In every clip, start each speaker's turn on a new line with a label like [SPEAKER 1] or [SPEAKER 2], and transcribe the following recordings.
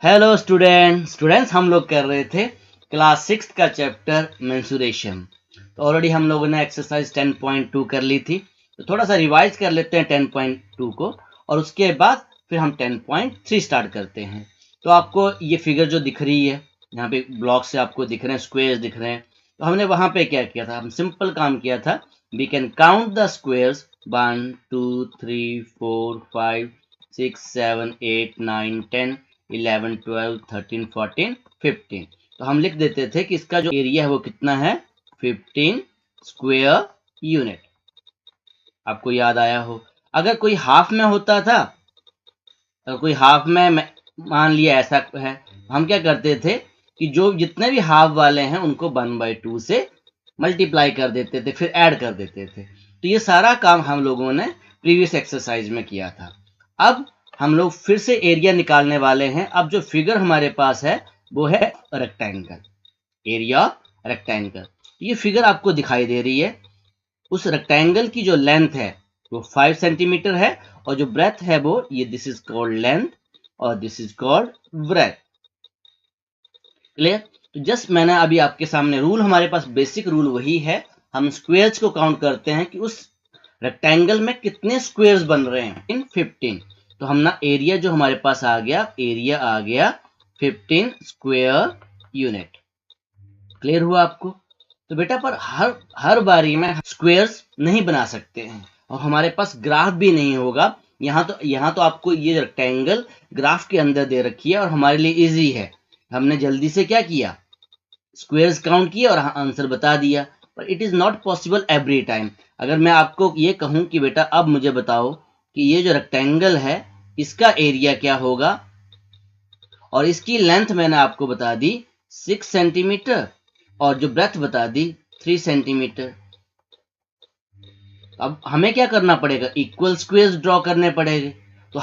[SPEAKER 1] Hello students हम लोग कर रहे थे क्लास 6 का चैप्टर मेंसुरेशन। तो ऑलरेडी हम लोगों ने एक्सरसाइज 10.2 कर ली थी, तो थोड़ा सा रिवाइज कर लेते हैं 10.2 को और उसके बाद फिर हम 10.3 स्टार्ट करते हैं। तो आपको ये फिगर जो दिख रही है, यहाँ पे ब्लॉक से आपको दिख रहे हैं, स्क्वेयर्स दिख रहे हैं। तो हमने वहां पे क्या किया था, हम सिंपल काम किया था, we can count the squares 1 2 3 4 5 6 7 8 9 10 11 12 13 14 15। तो हम लिख देते थे कि इसका जो एरिया है वो कितना है, 15 स्क्वायर यूनिट। आपको याद आया हो। अगर कोई हाफ में होता था, अगर कोई हाफ में मान लिया ऐसा है, हम क्या करते थे कि जो जितने भी हाफ वाले हैं उनको 1/2 से मल्टीप्लाई कर देते थे, फिर ऐड कर देते थे। तो ये सारा काम हम लोगों ने प्रीवियस एक्सरसाइज में किया था। अब हम लोग फिर से एरिया निकालने वाले हैं। अब जो फिगर हमारे पास है वो है रेक्टेंगल, एरिया रेक्टेंगल। ये फिगर आपको दिखाई दे रही है। उस रेक्टेंगल की जो लेंथ है वो 5 सेंटीमीटर है और जो ब्रेथ है वो ये दिस इज कॉल्ड लेंथ और this is called breadth. Clear? तो जस्ट मैंने अभी आपके सामने रूल, हमारे पास बेसिक रूल वही है। हम स्क्वेयर्स को काउंट करते हैं कि उस रेक्टेंगल में कितने स्क्वेयर्स बन रहे हैं, इन 15। तो हम ना एरिया जो हमारे पास आ गया, एरिया आ गया 15 स्क्वायर यूनिट। क्लियर हुआ आपको? तो बेटा पर हर बारी में स्क्वेयर्स नहीं बना सकते हैं और हमारे पास ग्राफ भी नहीं होगा। यहाँ तो आपको ये रेक्टेंगल ग्राफ के अंदर दे रखी है और हमारे लिए इजी है। हमने जल्दी से क्या किया, स्क्वेयर्स काउंट किया और आंसर बता दिया। पर it is not possible every time. अगर मैं आपको ये कहूं कि बेटा अब मुझे बताओ कि ये जो रेक्टेंगल है इसका एरिया क्या होगा, और इसकी लेंथ मैंने आपको बता दी 6 सेंटीमीटर और जो ब्रेथ बता दी 3 सेंटीमीटर। अब हमें क्या करना पड़ेगा, इक्वल स्क्वेयर्स ड्रॉ करने पड़ेंगे। तो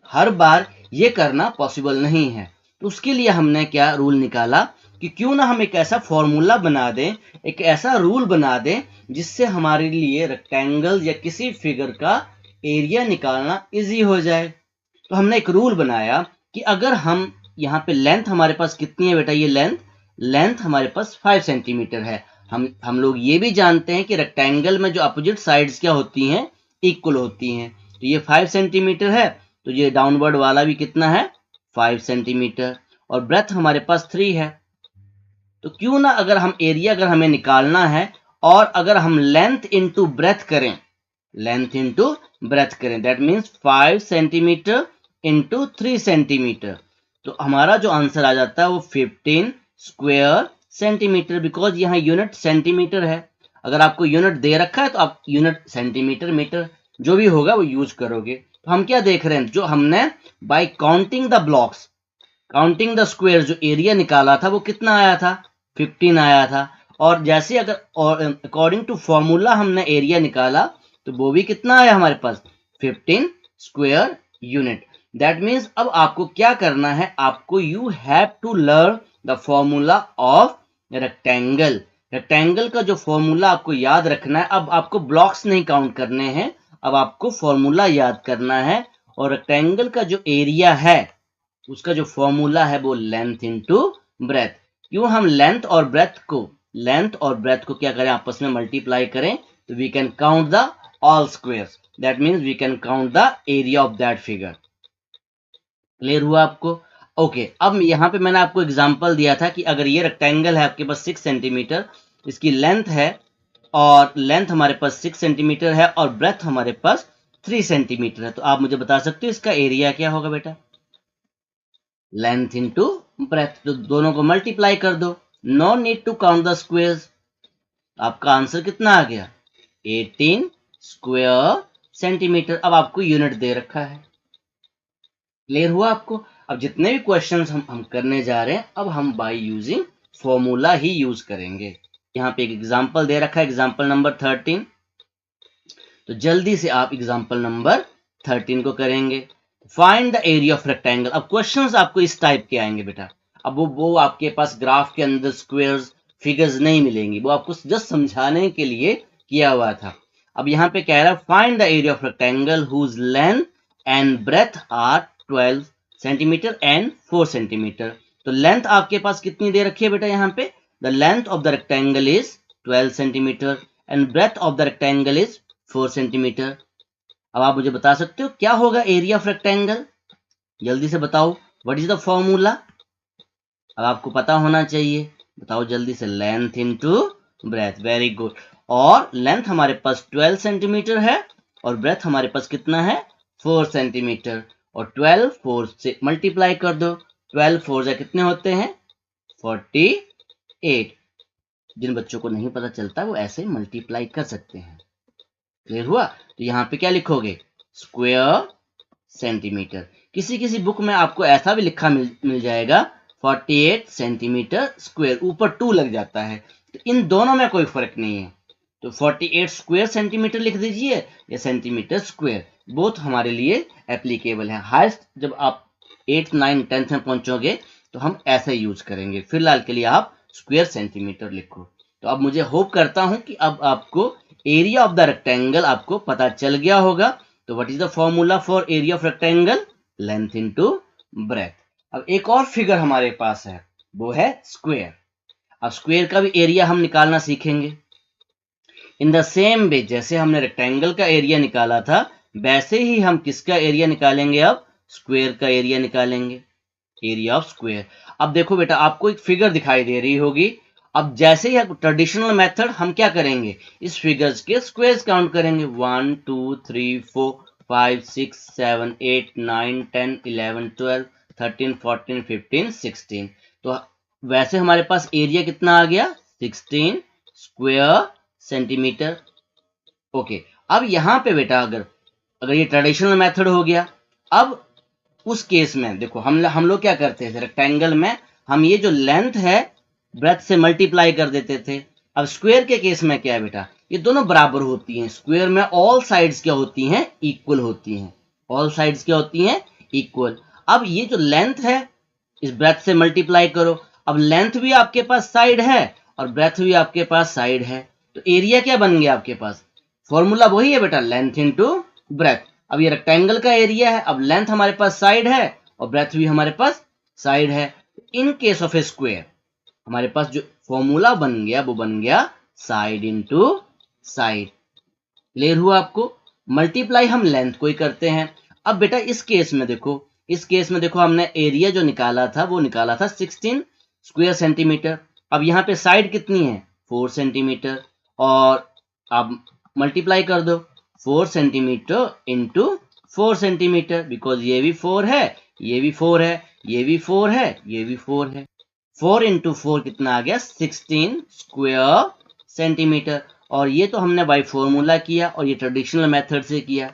[SPEAKER 1] हर बार ये करना पॉसिबल नहीं है। तो उसके लिए हमने क्या रूल निकाला कि क्यों ना हम एक ऐसा फॉर्मूला बना दें, एक ऐसा रूल बना दें जिससे हमारे लिए रेक्टेंगल या किसी फिगर का एरिया निकालना इजी हो जाए। तो हमने एक रूल बनाया कि अगर हम यहाँ पे लेंथ हमारे पास कितनी है बेटा, ये लेंथ हमारे पास 5 सेंटीमीटर है। हम लोग ये भी जानते हैं कि रेक्टेंगल में जो अपोजिट साइड्स क्या होती हैं, इक्वल होती हैं। तो ये 5 सेंटीमीटर है, तो ये डाउनवर्ड वाला भी कितना है, 5 सेंटीमीटर, और ब्रेथ हमारे पास 3 है। तो क्यों ना अगर हम एरिया अगर हमें निकालना है और अगर हम लेंथ इंटू ब्रेथ करें, लेंथ इंटू ब्रेथ करें, that means 5 centimetre into 3 centimetre, तो हमारा जो आंसर आ जाता है वो 15 स्क्वायर सेंटीमीटर, बिकॉज यहाँ यूनिट सेंटीमीटर है। अगर आपको यूनिट दे रखा है तो आप यूनिट सेंटीमीटर मीटर जो भी होगा वो यूज करोगे। तो हम क्या देख रहे हैं, जो हमने bye counting the blocks, counting the square जो एरिया निकाला था वो कितना आया था, 15 आया था। और जैसे अगर अकॉर्डिंग टू फॉर्मूला हमने एरिया निकाला तो वो भी कितना आया हमारे पास, 15 स्क्वायर यूनिट। दैट मीन्स अब आपको क्या करना है, आपको you have to learn the formula of rectangle. Rectangle का जो फॉर्मूला आपको याद रखना है। अब आपको ब्लॉक्स नहीं काउंट करने हैं, अब आपको फॉर्मूला याद करना है। और रेक्टेंगल का जो एरिया है उसका जो फॉर्मूला है वो लेंथ इंटू ब्रेथ। क्यों हम लेंथ और ब्रेथ को क्या करें, आपस में मल्टीप्लाई करें, तो we can count the all squares, that means we can count the area of that figure. Clear हुआ आपको? ओके, अब यहाँ पे मैंने आपको एग्जांपल दिया था कि अगर ये रेक्टेंगल है आपके पास 6 सेंटीमीटर, इसकी लेंथ है और लेंथ हमारे पास 6 सेंटीमीटर है और ब्रेथ हमारे पास 3 सेंटीमीटर है, तो आप मुझे बता सकते हो इसका एरिया क्या होगा बेटा, लेंथ इंटू ब्रेथ। तो दोनों को मल्टीप्लाई कर दो, no need to count the squares. आपका आंसर कितना आ गया, 18 स्क्वायर सेंटीमीटर। अब आपको यूनिट दे रखा है। क्लियर हुआ आपको? अब जितने भी क्वेश्चंस हम करने जा रहे हैं, अब हम by using formula he use करेंगे। यहाँ पे एक एग्जांपल दे रखा है, एग्जांपल नंबर 13। तो जल्दी से आप एग्जांपल नंबर 13 को करेंगे। Find the area of rectangle. अब क्वेश्चंस आपको इस टाइप के आएंगे बेटा। अब वो आपके पास ग्राफ के अंदर स्क्वेयर्स फिगर्स नहीं मिलेंगी, वो आपको जस्ट समझाने के लिए किया हुआ था। अब यहाँ पे कह रहा है find the area of rectangle whose length and breadth are 12 centimetre and 4 centimetre. तो लेंथ आपके पास कितनी दे रखी है बेटा यहाँ पे? The length of the rectangle is 12 centimetre and breadth of the rectangle is 4 centimetre. अब आप मुझे बता सकते हो क्या होगा एरिया ऑफ रेक्टेंगल? जल्दी से बताओ, व्हाट इज द फॉर्मूला? अब आपको पता होना चाहिए, बताओ जल्दी से। Length into breath, very good. और लेंथ हमारे पास 12 सेंटीमीटर है और ब्रेथ हमारे पास कितना है? 4 सेंटीमीटर। और 12 4 से मल्टीप्लाई कर दो, 12 4 से कितने होते हैं? 48। जिन बच्चों को नहीं पता चलता वो ऐसे मल्टीप्लाई कर सकते हैं। क्लियर हुआ? तो यहाँ पे क्या लिखोगे? Square centimetre. किसी किसी बुक में आपको ऐसा भी लिखा मिल जाएगा 48 सेंटीमीटर स्क्वायर, ऊपर 2 लग जाता है। तो इन दोनों में कोई फर्क नहीं है, तो 48 स्क्वायर सेंटीमीटर लिख दीजिए या सेंटीमीटर स्क्वायर, बोथ हमारे लिए एप्लीकेबल है। हाईएस्ट जब आप 8th 9th 10th में पहुंचोगे तो हम ऐसे यूज करेंगे। फिलहाल के लिए आप स्क्वायर सेंटीमीटर लिखो। तो अब मुझे होप करता हूं कि अब आपको एरिया ऑफ द रेक्टेंगल आपको पता चल गया होगा। तो what is the formula for area of rectangle? Length into breadth. अब एक और फिगर हमारे पास है, वो है स्क्वायर। अब स्क्वायर का भी एरिया हम निकालना सीखेंगे। इन द सेम वे जैसे हमने रेक्टेंगल का एरिया निकाला था, वैसे ही हम किसका एरिया निकालेंगे? अब स्क्वायर का एरिया निकालेंगे, एरिया ऑफ स्क्वायर। अब देखो बेटा, आपको एक फिगर दिखाई दे रही होगी। अब जैसे ही ट्रेडिशनल मेथड हम क्या करेंगे? इस फिगर्स के स्क्वायर्स काउंट करेंगे। 1 2 3 4 5 6 7 8 9 10 11 12 13 14 15 16। तो वैसे हमारे पास एरिया कितना आ गया? 16 स्क्वायर सेंटीमीटर। ओके, अब यहां पे बेटा अगर ये ट्रेडिशनल मेथड हो गया, अब उस केस में देखो हम लोग क्या करते थे? रेक्टेंगल में हम ये जो लेंथ है ब्रेथ से मल्टीप्लाई कर देते थे। अब स्क्वायर के केस में क्या है बेटा? ये दोनों बराबर होती हैं। स्क्वायर में ऑल साइड्स क्या होती हैं? इक्वल होती हैं। ऑल साइड्स क्या होती हैं? इक्वल। अब ये जो लेंथ है इस ब्रेथ से मल्टीप्लाई करो। अब लेंथ भी आपके पास साइड है और ब्रेथ भी आपके पास साइड है, तो एरिया क्या बन गया आपके पास? फॉर्मूला वही है बेटा, लेंथ इनटू ब्रेथ। अब ये रेक्टेंगल का एरिया है, अब लेंथ हमारे पास साइड है और ब्रेथ भी हमारे पास साइड है। In case of A square हमारे पास जो फॉर्मूला बन गया वो बन गया साइड इनटू साइड। क्लियर हुआ आपको? मल्टीप्लाई हम लेंथ को ही करते हैं। अब बेटा इस केस में देखो हमने एरिया जो निकाला था वो निकाला था 16 स्क्वायर सेंटीमीटर। अब यहाँ पे साइड कितनी है? 4 सेंटीमीटर। और आप मल्टीप्लाई कर दो 4 सेंटीमीटर इंटू 4 सेंटीमीटर, बिकॉज ये भी 4 है, ये भी 4 है, ये भी 4 है, ये भी 4 है। 4 इंटू 4 कितना आ गया? 16 स्क्वायर सेंटीमीटर। और ये तो हमने बाय फॉर्मूला किया और ये ट्रेडिशनल मेथड से किया,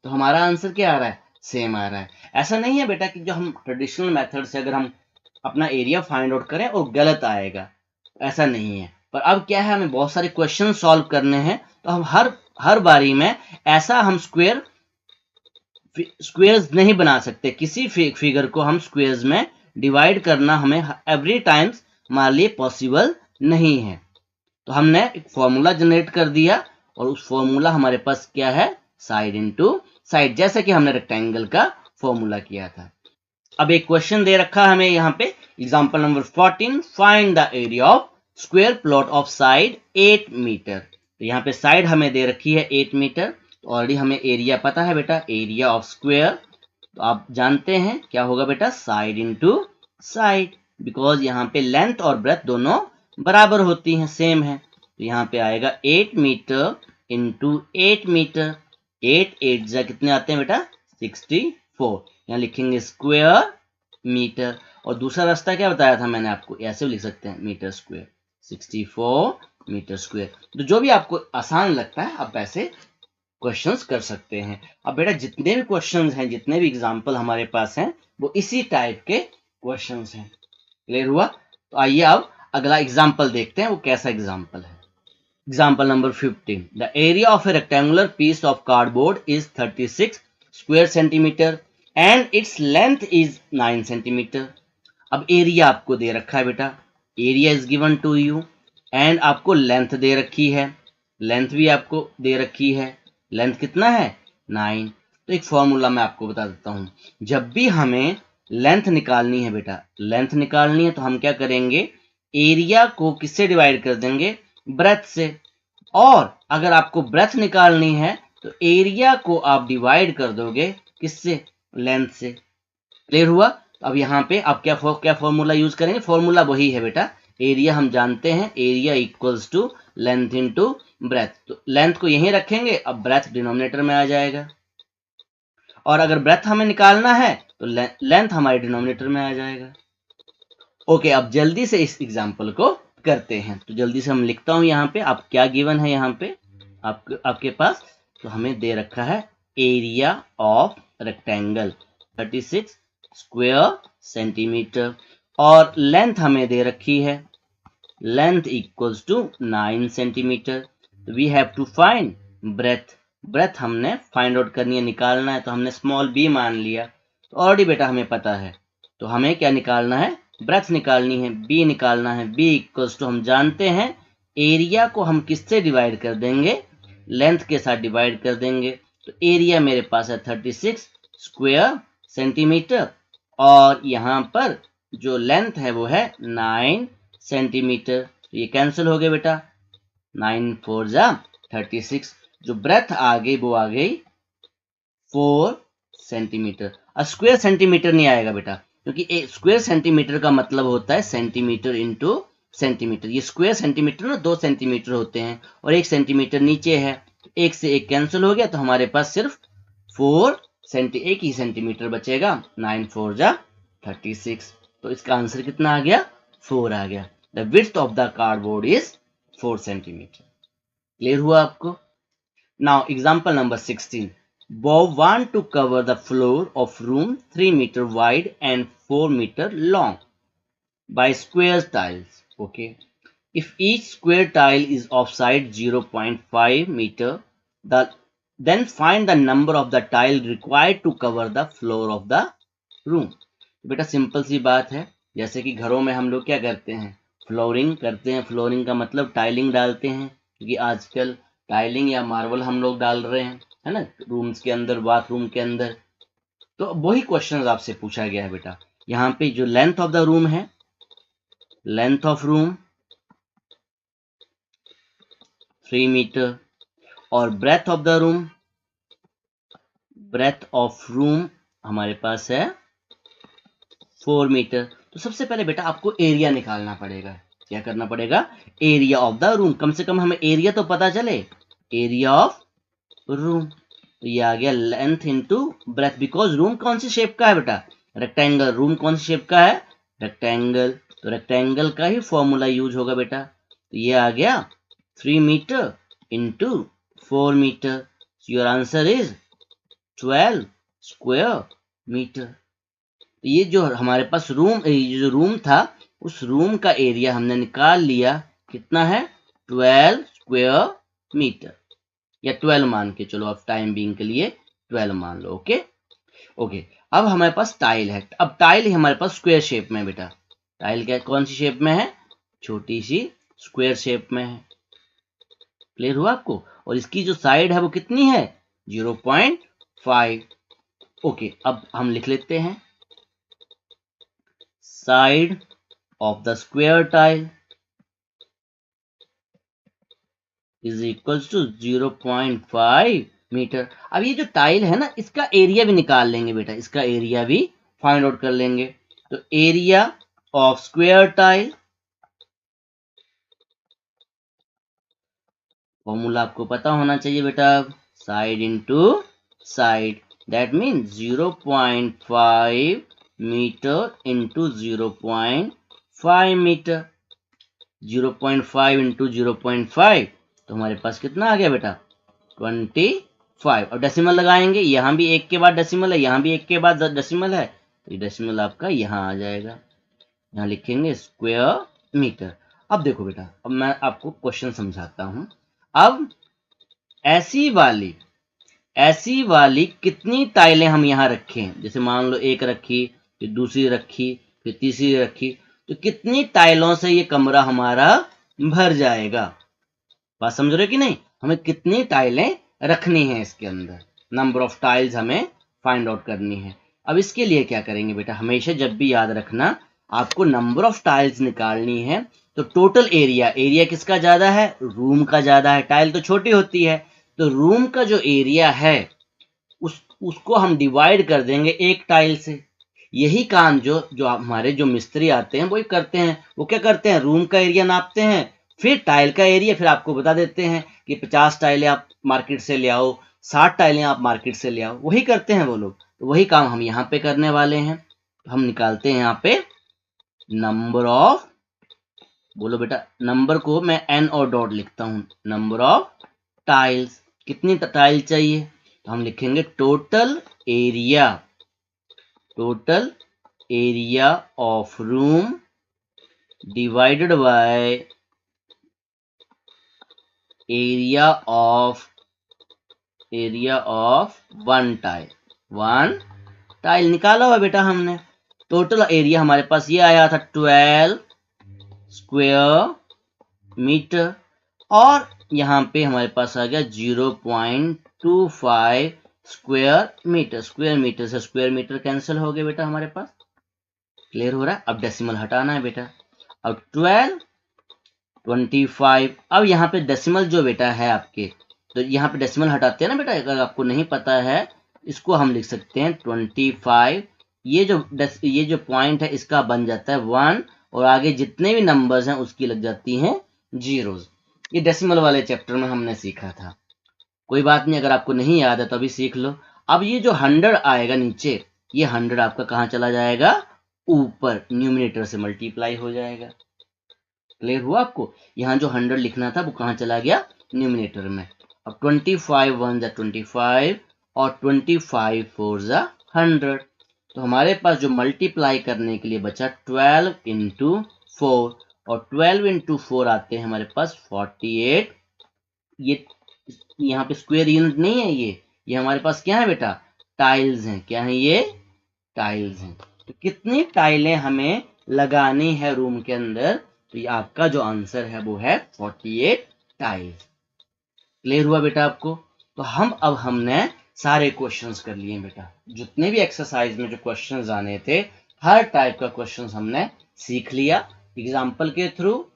[SPEAKER 1] तो हमारा आंसर क्या आ रहा है? सेम आ रहा है। ऐसा नहीं है बेटा कि जो हम ट्रेडिशनल मेथड से अगर हम अपना एरिया फाइंड आउट करें और गलत आएगा, ऐसा नहीं है। पर अब क्या है, हमें बहुत सारे क्वेश्चन सॉल्व करने हैं, तो हम हर बारी में ऐसा हम स्क्वेयर्स नहीं बना सकते। किसी फिगर को हम स्क्वेयर्स में डिवाइड करना हमें एवरी टाइम्स हमारे लिए पॉसिबल नहीं है। तो हमने एक फॉर्मूला जनरेट कर दिया और उस फॉर्मूला हमारे पास क्या है? साइड इनटू साइड, जैसे कि हमने रेक्टेंगल का फॉर्मूला किया था। अब एक क्वेश्चन दे रखा है हमें यहाँ पे, example number 14, find the area of square plot of side 8 metre. तो यहाँ पे साइड हमें दे रखी है 8 मीटर। तो ऑलरेडी हमें एरिया पता है बेटा, एरिया ऑफ स्क्वायर। तो आप जानते हैं क्या होगा बेटा? साइड इनटू साइड, बिकॉज यहाँ पे लेंथ और ब्रेथ दोनों बराबर होती हैं, सेम है। तो यहाँ पे आएगा 8 मीटर इंटू 8 मीटर। 8 8 जा कितने आते हैं बेटा? 64। यहाँ लिखेंगे स्क्वायर मीटर। और दूसरा रास्ता क्या बताया था मैंने आपको? ऐसे भी लिख सकते हैं, मीटर स्क्वायर, 64 मीटर स्क्वायर। तो जो भी आपको आसान लगता है आप ऐसे क्वेश्चंस कर सकते हैं। अब बेटा जितने भी क्वेश्चंस हैं, जितने भी एग्जांपल हमारे पास हैं, वो इसी टाइप के क्वेश्चंस हैं। क्लियर हुआ? तो आइए अब अगला एग्जांपल देखते हैं, वो कैसा एग्जांपल है। Example number 15, the area of a rectangular piece of cardboard is 36 square centimetre and its length is 9 centimetre. अब एरिया आपको दे रखा है बेटा, area is given to you, and आपको लेंथ दे रखी है, लेंथ भी आपको दे रखी है। लेंथ कितना है? 9। तो एक फॉर्मूला मैं आपको बता देता हूं। जब भी हमें लेंथ निकालनी है बेटा, लेंथ निकालनी है तो हम क्या करेंगे, एरिया को किससे डिवाइड कर देंगे, ब्रेथ से। और अगर आपको ब्रेथ निकालनी है तो एरिया को आप डिवाइड कर दोगे किससे, लेंथ से। क्लियर हुआ? तो अब यहाँ पे आप क्या फॉर्मूला यूज करेंगे, फॉर्मूला वही है बेटा, एरिया हम जानते हैं, area equals to length into breadth. तो लेंथ को यहीं रखेंगे, अब ब्रेथ डिनोमिनेटर में आ जाएगा, और अगर ब्रेथ हमें निकालना है तो लेंथ हमारे डिनोमिनेटर में आ जाएगा। ओके, अब जल्दी से इस एग्जाम्पल को करते हैं। तो जल्दी से हम लिखता हूं यहाँ पे, आप क्या गिवन है यहाँ पे आपके पास, तो हमें दे रखा है area of rectangle 36 square centimetre, और लेंथ हमें दे रखी है, length equals to 9 centimetre. We have to find breadth, breadth हमने फाइंड आउट करनी है, निकालना है, तो हमने स्मॉल बी मान लिया। तो ऑलरेडी बेटा हमें पता है, तो हमें क्या निकालना है, ब्रेथ निकालनी है, बी निकालना है। बी इक्वल्स टू हम जानते हैं, एरिया को हम किससे डिवाइड कर देंगे, लेंथ के साथ डिवाइड कर देंगे। तो एरिया मेरे पास है 36 स्क्वायर सेंटीमीटर, और यहाँ पर जो लेंथ है वो है 9 सेंटीमीटर। तो ये कैंसिल हो गया बेटा, 9 4 जा 36, जो ब्रेथ आ गई वो आ गई 4 सेंटीमीटर। अब स्क्वायर सेंटीमीटर नहीं आएगा बेटा, क्योंकि स्क्वायर सेंटीमीटर का मतलब होता है सेंटीमीटर इंटू सेंटीमीटर। ये स्क्वायर सेंटीमीटर ना 2 सेंटीमीटर होते हैं, और 1 सेंटीमीटर नीचे है, तो 1 से 1 कैंसिल हो गया, तो हमारे पास सिर्फ 1 ही सेंटीमीटर बचेगा। 9 4 जा 36, तो इसका आंसर कितना आ गया, 4 आ गया। The width of the cardboard is 4 centimetre. Clear हुआ आपको? Now example number 16, Bob want to cover the floor of room 3 meter wide and 4 meter long by square tiles. Okay. If each square tile is of side 0.5 meter, then find the number of the tile required to cover the floor of the room. बेटा simple सी बात है, जैसे कि घरों में हम लोग क्या करते हैं, फ्लोरिंग करते हैं। फ्लोरिंग का मतलब टाइलिंग डालते हैं, क्योंकि आजकल टाइलिंग या मार्बल हम लोग डाल रहे हैं, है ना, रूम्स के अंदर, बाथरूम के अंदर। तो वही क्वेश्चन आपसे पूछा गया है बेटा। यहाँ पे जो लेंथ ऑफ द रूम है, लेंथ ऑफ रूम 3 मीटर, और breadth of the room, breadth of room हमारे पास है 4 मीटर। तो सबसे पहले बेटा आपको एरिया निकालना पड़ेगा। क्या करना पड़ेगा, एरिया ऑफ द रूम। कम से कम हमें एरिया तो पता चले, एरिया ऑफ रूम। तो ये आ गया length into breath, because room कौन सी शेप का है बेटा, रेक्टेंगल। रूम कौन सी शेप का है, रेक्टेंगल, तो रेक्टेंगल का ही फॉर्मूला यूज होगा बेटा। तो ये आ गया 3 metre into 4 metre. Your answer is 12 square metre. ये जो हमारे पास रूम, ये जो रूम था, उस रूम का एरिया हमने निकाल लिया, कितना है, 12 स्क्वायर मीटर, या 12 मान के चलो, अब टाइम बीइंग के लिए 12 मान लो। ओके ओके, अब हमारे पास टाइल है। अब टाइल ही हमारे पास स्क्वायर शेप में बेटा, टाइल क्या कौन सी शेप में है, छोटी सी स्क्वायर शेप में है। क्लियर हुआ आपको? और इसकी जो साइड है वो कितनी है, 0.5। ओके, अब हम लिख लेते हैं, side of the square tile is equals to 0.5 metre. अब ये जो टाइल है ना, इसका एरिया भी निकाल लेंगे बेटा, इसका एरिया भी फाइंड आउट कर लेंगे। तो area of square tile, formula आपको पता होना चाहिए बेटा, side into side, that mean 0.5 metre into 0.5 metre. 0.5 into 0.5, तो हमारे पास कितना आ गया बेटा, 25। और डेसिमल लगाएंगे, यहां भी एक के बाद डेसिमल है, यहां भी एक के बाद डेसिमल है, तो ये डेसिमल आपका यहां आ जाएगा। यहां लिखेंगे स्क्वायर मीटर। अब देखो बेटा, अब मैं आपको क्वेश्चन समझाता हूं। अब ऐसी वाली कितनी टाइलें हम यहां रखें, जैसे मान लो एक रखी, फिर दूसरी रखी, फिर तीसरी रखी, तो कितनी टाइलों से ये कमरा हमारा भर जाएगा। बात समझ रहे हो कि नहीं, हमें कितनी टाइलें रखनी है इसके अंदर, नंबर ऑफ टाइल्स हमें फाइंड आउट करनी है। अब इसके लिए क्या करेंगे बेटा, हमेशा जब भी याद रखना आपको नंबर ऑफ टाइल्स निकालनी है तो टोटल एरिया किसका ज्यादा है, रूम का ज्यादा है। टाइल तो छोटी होती है, तो रूम का जो एरिया है उसको हम डिवाइड कर देंगे एक टाइल से। यही काम जो हमारे जो मिस्त्री आते हैं वही करते हैं। वो क्या करते हैं, रूम का एरिया नापते हैं, फिर टाइल का एरिया फिर आपको बता देते हैं कि 50 टाइलें आप मार्केट से ले आओ, 60 टाइलें आप मार्केट से ले आओ। वही करते हैं वो लोग, तो वही काम हम यहाँ पे करने वाले हैं। तो हम निकालते हैं यहाँ पे नंबर ऑफ, बोलो बेटा, नंबर को मैं एन और डॉट लिखता हूं, नंबर ऑफ टाइल्स। कितनी टाइल चाहिए, तो हम लिखेंगे total area of room divided by area of one tile निकाला हुआ बेटा हमने। टोटल एरिया हमारे पास ये आया था 12 स्क्वायर मीटर, और यहाँ पे हमारे पास आ गया 0.25 स्क्वायर मीटर। स्क्वायर मीटर से स्क्वायर मीटर कैंसिल हो गया बेटा हमारे पास। क्लियर हो रहा है। अब डेसिमल हटाना है बेटा। अब 12 25, अब यहाँ पे डेसिमल जो बेटा है आपके, तो यहाँ पे डेसिमल हटाते हैं ना बेटा, अगर आपको नहीं पता है इसको हम लिख सकते हैं 25। ये जो पॉइंट है इसका बन जाता है 1, और आगे जितने भी नंबर्स हैं उसकी लग जाती हैं जीरोज। ये डेसिमल वाले चैप्टर में हमने सीखा था। कोई बात नहीं, अगर आपको नहीं याद है तो अभी सीख लो। अब ये जो 100 आएगा नीचे, ये 100 आपका कहाँ चला जाएगा, ऊपर, न्यूमिनेटर से मल्टीप्लाई हो जाएगा। क्लियर हुआ आपको। यहाँ जो 100 लिखना था वो कहाँ चला गया, न्यूमिनेटर में। अब 25 1 जा 25 और 25 4 जा 100, तो हमारे पास जो मल्टीप्लाई करने के लिए बचा 12 इंटू 4, और 12 इंटू 4 आते हैं हमारे पास 48। ये यहाँ पे स्क्वायर यूनिट नहीं है, ये हमारे पास क्या है बेटा, टाइल्स हैं। क्या है ये, टाइल्स हैं। तो कितनी टाइलें हमें लगानी है रूम के अंदर, तो ये आपका जो आंसर है वो है 48 टाइल्स। क्लियर हुआ बेटा आपको। तो अब हमने सारे क्वेश्चंस कर लिए बेटा, जितने भी एक्सरसाइज में जो क्वेश्चंस आने थे हर टाइप का क्वेश्चंस हमने सीख लिया एग्जाम्पल के थ्रू।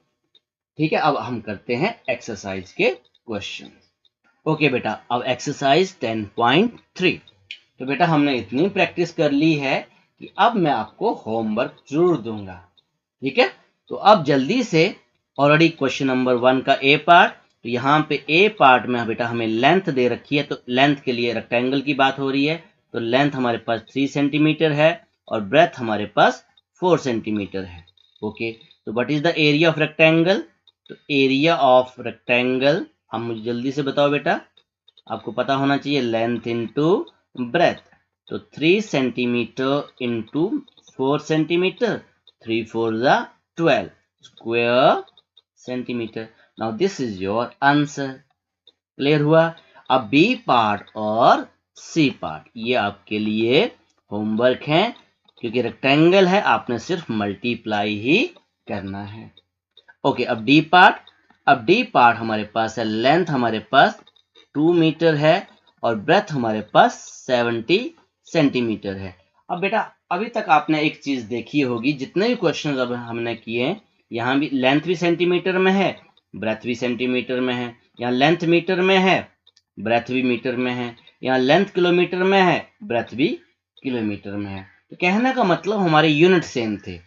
[SPEAKER 1] ठीक है, अब हम करते हैं एक्सरसाइज के क्वेश्चन। ओके बेटा, अब एक्सरसाइज 10.3। तो बेटा हमने इतनी प्रैक्टिस कर ली है कि अब मैं आपको होमवर्क जरूर दूंगा। ठीक है, तो अब जल्दी से, ऑलरेडी क्वेश्चन नंबर 1 का ए पार्ट, तो यहाँ पे ए पार्ट में बेटा हमें लेंथ दे रखी है, तो लेंथ के लिए रेक्टेंगल की बात हो रही है, तो लेंथ हमारे पास 3 सेंटीमीटर है और ब्रेथ हमारे पास 4 सेंटीमीटर है। ओके, तो what is the area of rectangle, तो एरिया ऑफ रेक्टेंगल हम मुझे जल्दी से बताओ बेटा, आपको पता होना चाहिए, लेंथ इंटू ब्रेथ, तो 3 सेंटीमीटर इंटू 4 सेंटीमीटर, 3 4 जा 12 square centimetre. Now this is your answer. Clear हुआ। अब बी पार्ट और सी पार्ट ये आपके लिए होमवर्क है, क्योंकि रेक्टेंगल है, आपने सिर्फ मल्टीप्लाई ही करना है। ओके, अब डी पार्ट हमारे पास है, लेंथ हमारे पास 2 मीटर है और ब्रेथ हमारे पास 70 सेंटीमीटर है। अब बेटा अभी तक आपने एक चीज देखी होगी, जितने भी क्वेश्चन अब हमने किए, यहाँ भी लेंथ भी सेंटीमीटर में है, ब्रेथ भी सेंटीमीटर में है, यहाँ लेंथ मीटर में है, ब्रेथ भी मीटर में है, यहाँ लेंथ किलोमीटर में है, ब्रेथ भी किलोमीटर में है। तो कहने का मतलब हमारे यूनिट सेम थे,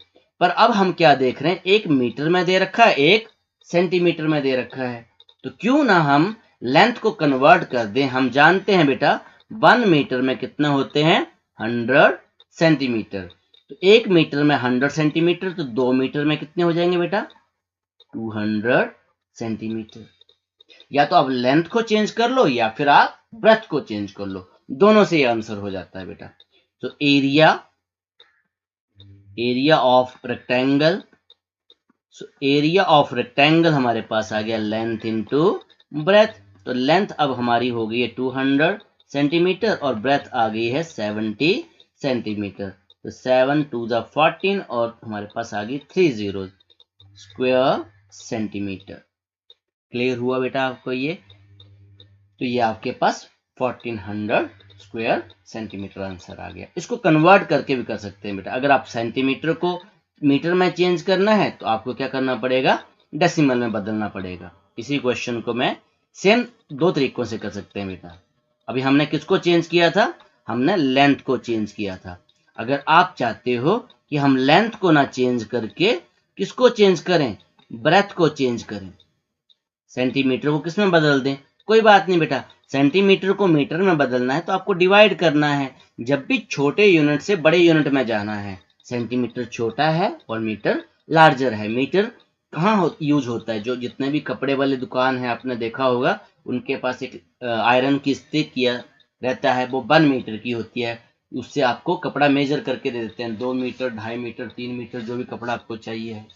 [SPEAKER 1] पर अब हम क्या देख रहे हैं, एक मीटर में दे रखा है, एक सेंटीमीटर में दे रखा है, तो क्यों ना हम लेंथ को कन्वर्ट कर दें। हम जानते हैं बेटा 1 मीटर में कितने होते हैं, 100 सेंटीमीटर, तो 1 मीटर में 100 सेंटीमीटर, तो 2 मीटर में कितने हो जाएंगे बेटा, 200 सेंटीमीटर। या तो आप लेंथ को चेंज कर लो या फिर आप ब्रेथ को चेंज कर लो, दोनों से ये आंसर हो जाता है बेटा। तो area of rectangle, area of rectangle हमारे पास आ गया लेंथ इंटू ब्रेथ, तो लेंथ अब हमारी हो गई है 200 सेंटीमीटर और ब्रेथ आ गई है 70 सेंटीमीटर, तो 7 2 14 और हमारे पास आ गई 30 स्क्वायर सेंटीमीटर। क्लियर हुआ बेटा आपको ये, तो ये आपके पास 1400 स्क्वायर सेंटीमीटर आंसर आ गया। इसको कन्वर्ट करके भी कर सकते हैं बेटा। अगर आप सेंटीमीटर को मीटर में चेंज करना है तो आपको क्या करना पड़ेगा, डेसिमल में बदलना पड़ेगा। इसी क्वेश्चन को मैं सेम दो तरीकों से कर सकते हैं बेटा। अभी हमने किसको चेंज किया था, हमने लेंथ को चेंज किया था। अगर आप चाहते हो कि हम लेंथ को ना चेंज करके किसको चेंज करें, ब्रेथ को चेंज करें, सेंटीमीटर को किस में बदल दें, कोई बात नहीं बेटा। सेंटीमीटर को मीटर में बदलना है तो आपको डिवाइड करना है। जब भी छोटे यूनिट से बड़े यूनिट में जाना है, सेंटीमीटर छोटा है और मीटर लार्जर है। मीटर कहाँ यूज होता है, जो जितने भी कपड़े वाले दुकान है आपने देखा होगा, उनके पास एक आयरन की स्टिक किया रहता है, वो 1 मीटर की होती है। उससे आपको कपड़ा मेजर करके दे देते हैं, 2 मीटर, 2.5 मीटर, 3 मीटर, जो भी कपड़ा आपको चाहिए है।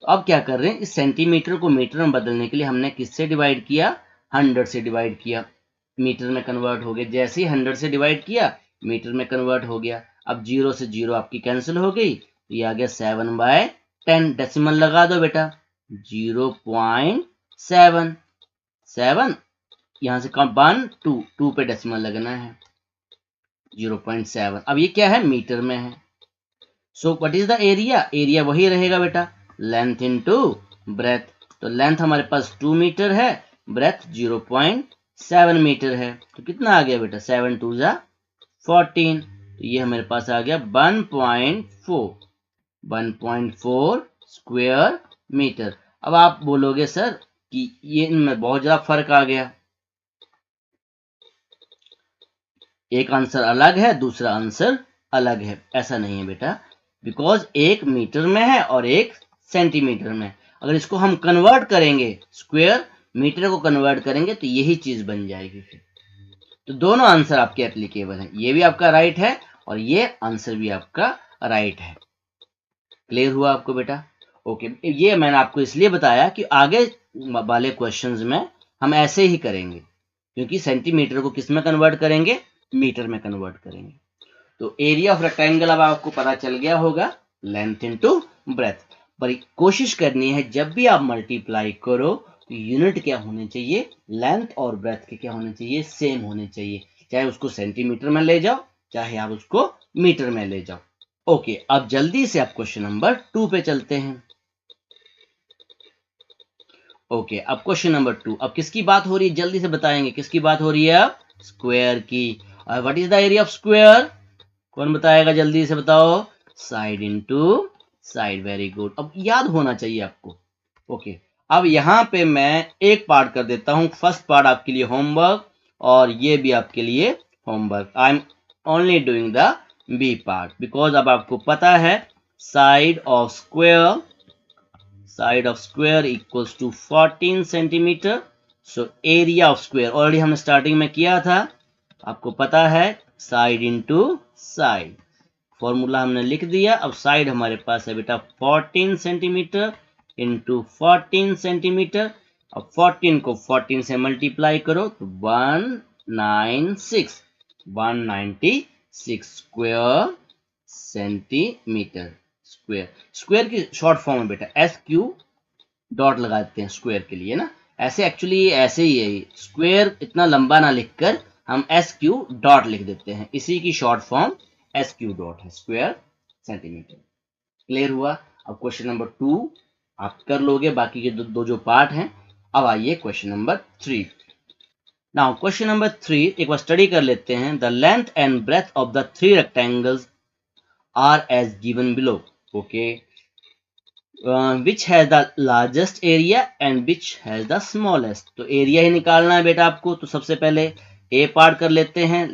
[SPEAKER 1] तो अब क्या कर रहे हैं, इस सेंटीमीटर को मीटर में बदलने के लिए हमने किससे डिवाइड किया, 100 से डिवाइड किया, मीटर में कन्वर्ट हो गया। जैसे ही 100 से डिवाइड किया, मीटर में कन्वर्ट हो गया। अब 0 से 0 आपकी कैंसिल हो गई, तो ये आ गया 7/10। डेसिमल लगा दो बेटा, 0.7, 7 यहां से कम 1 2 पे डेसिमल लगना है, 0.7। अब ये क्या है, मीटर में है। So what is the area, area वही रहेगा बेटा, लेंथ इनटू ब्रेथ। तो लेंथ हमारे पास 2 मीटर है, ब्रेथ 0.7 मीटर है। तो कितना आ गया बेटा, 7 2 जा 14। तो ये हमारे पास आ गया 1.4 स्क्वायर मीटर। अब आप बोलोगे सर कि ये इनमें बहुत ज्यादा फर्क आ गया, एक आंसर अलग है, दूसरा आंसर अलग है। ऐसा नहीं है बेटा, बिकॉज एक मीटर में है और एक सेंटीमीटर में। अगर इसको हम कन्वर्ट करेंगे, स्क्वायर मीटर को कन्वर्ट करेंगे, तो यही चीज बन जाएगी फिर। तो दोनों आंसर आपके एप्लीकेबल हैं, ये भी आपका राइट है और ये आंसर भी आपका राइट है। क्लियर हुआ आपको बेटा? ओके, ये मैंने आपको इसलिए बताया कि आगे वाले क्वेश्चंस में हम ऐसे ही करेंगे, क्योंकि सेंटीमीटर को किस में कन्वर्ट करेंगे, मीटर में कन्वर्ट करेंगे। तो एरिया ऑफ रेक्टेंगल अब आपको पता चल गया होगा, लेंथ इनटू ब्रेथ। पर कोशिश करनी है जब भी आप मल्टीप्लाई करो तो यूनिट क्या होने चाहिए, लेंथ और ब्रेथ के क्या होने चाहिए, सेम होने चाहिए। चाहे उसको सेंटीमीटर में ले जाओ, चाहे आप उसको मीटर में ले जाओ। ओके, अब जल्दी से आप क्वेश्चन नंबर 2 पे चलते हैं। ओके, अब क्वेश्चन नंबर 2, अब किसकी बात हो रही है, जल्दी से बताएंगे किसकी बात हो रही है, अब स्क्वायर की। What is the area of square, कौन बताएगा, जल्दी से बताओ, side into side. Very good, अब याद होना चाहिए आपको। ओके, अब यहां पे मैं एक पार्ट कर देता हूं, फर्स्ट पार्ट आपके लिए होमवर्क और ये भी आपके लिए homework. I am only doing the B part because अब आपको पता है side of square equals to 14 centimetre. So area of square already हमने स्टार्टिंग में किया था, आपको पता है, साइड इनटू साइड। फॉर्मूला हमने लिख दिया। अब साइड हमारे पास है बेटा 14 सेंटीमीटर इंटू 14 सेंटीमीटर। अब 14 को 14 से मल्टीप्लाई करो तो 196 स्क्वायर सेंटीमीटर। स्क्वायर की शॉर्ट फॉर्म है बेटा SQ, डॉट लगाते हैं स्क्वायर के लिए ना, ऐसे एक्चुअली ऐसे ही है, स्क्वायर इतना लंबा ना लिखकर हम SQ डॉट लिख देते हैं, इसी की शॉर्ट फॉर्म SQ डॉट है, स्क्वायर सेंटीमीटर। क्लियर हुआ? अब क्वेश्चन नंबर 2 आप कर लोगे, बाकी के दो जो पार्ट हैं। अब आइए question number 3। Now question number 3 एक बार स्टडी कर लेते हैं। The length and breadth of the 3 rectangles are as given below. Okay, which has the largest area and which has the smallest। तो एरिया ही निकालना है बेटा आपको। तो सबसे पहले ए पार्ट कर लेते हैं,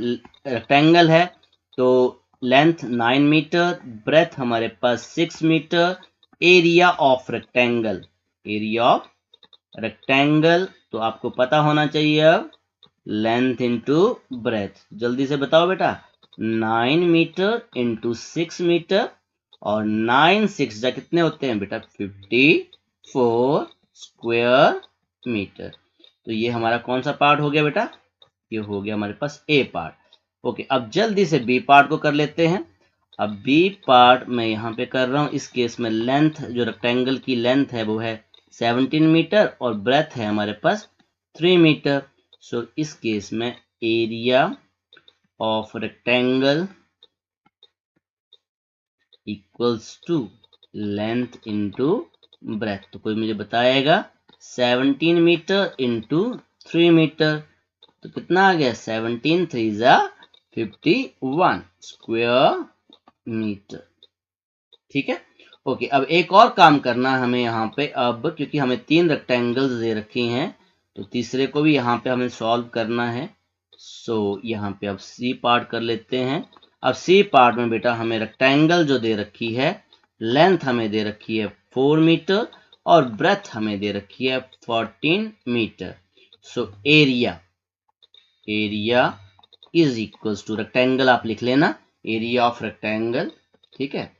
[SPEAKER 1] रेक्टेंगल है तो लेंथ 9 मीटर, ब्रेथ हमारे पास 6 मीटर। एरिया ऑफ रेक्टेंगल, तो आपको पता होना चाहिए अब लेंथ इंटू ब्रेथ। जल्दी से बताओ बेटा, 9 मीटर इंटू 6 मीटर और 9 6 जा कितने होते हैं बेटा, 54 स्क्वायर मीटर। तो ये हमारा कौन सा पार्ट हो गया बेटा, ये हो गया हमारे पास ए पार्ट। ओके, अब जल्दी से बी पार्ट को कर लेते हैं। अब बी पार्ट मैं यहाँ पे कर रहा हूँ, इस केस में लेंथ जो रेक्टेंगल की लेंथ है वो है 17 मीटर और ब्रेथ है हमारे पास 3 मीटर। सो इस केस में area of rectangle equals to length into breadth। तो कोई मुझे बताएगा 17 मीटर इंटू 3 मीटर, तो कितना आ गया 17 3 जा 51 स्क्वायर मीटर। ठीक है, ओके। अब एक और काम करना है हमें यहाँ पे, अब क्योंकि हमें 3 रेक्टेंगल्स दे रखी हैं तो तीसरे को भी यहाँ पे हमें सॉल्व करना है। सो यहाँ पे अब सी पार्ट कर लेते हैं। अब सी पार्ट में बेटा हमें रेक्टेंगल जो दे रखी है, लेंथ हमें दे रखी है 4 मीटर और ब्रेथ हमें दे रखी है 14 metre. So area is equals to, rectangle आप लिख लेना, एरिया ऑफ रेक्टेंगल। ठीक है,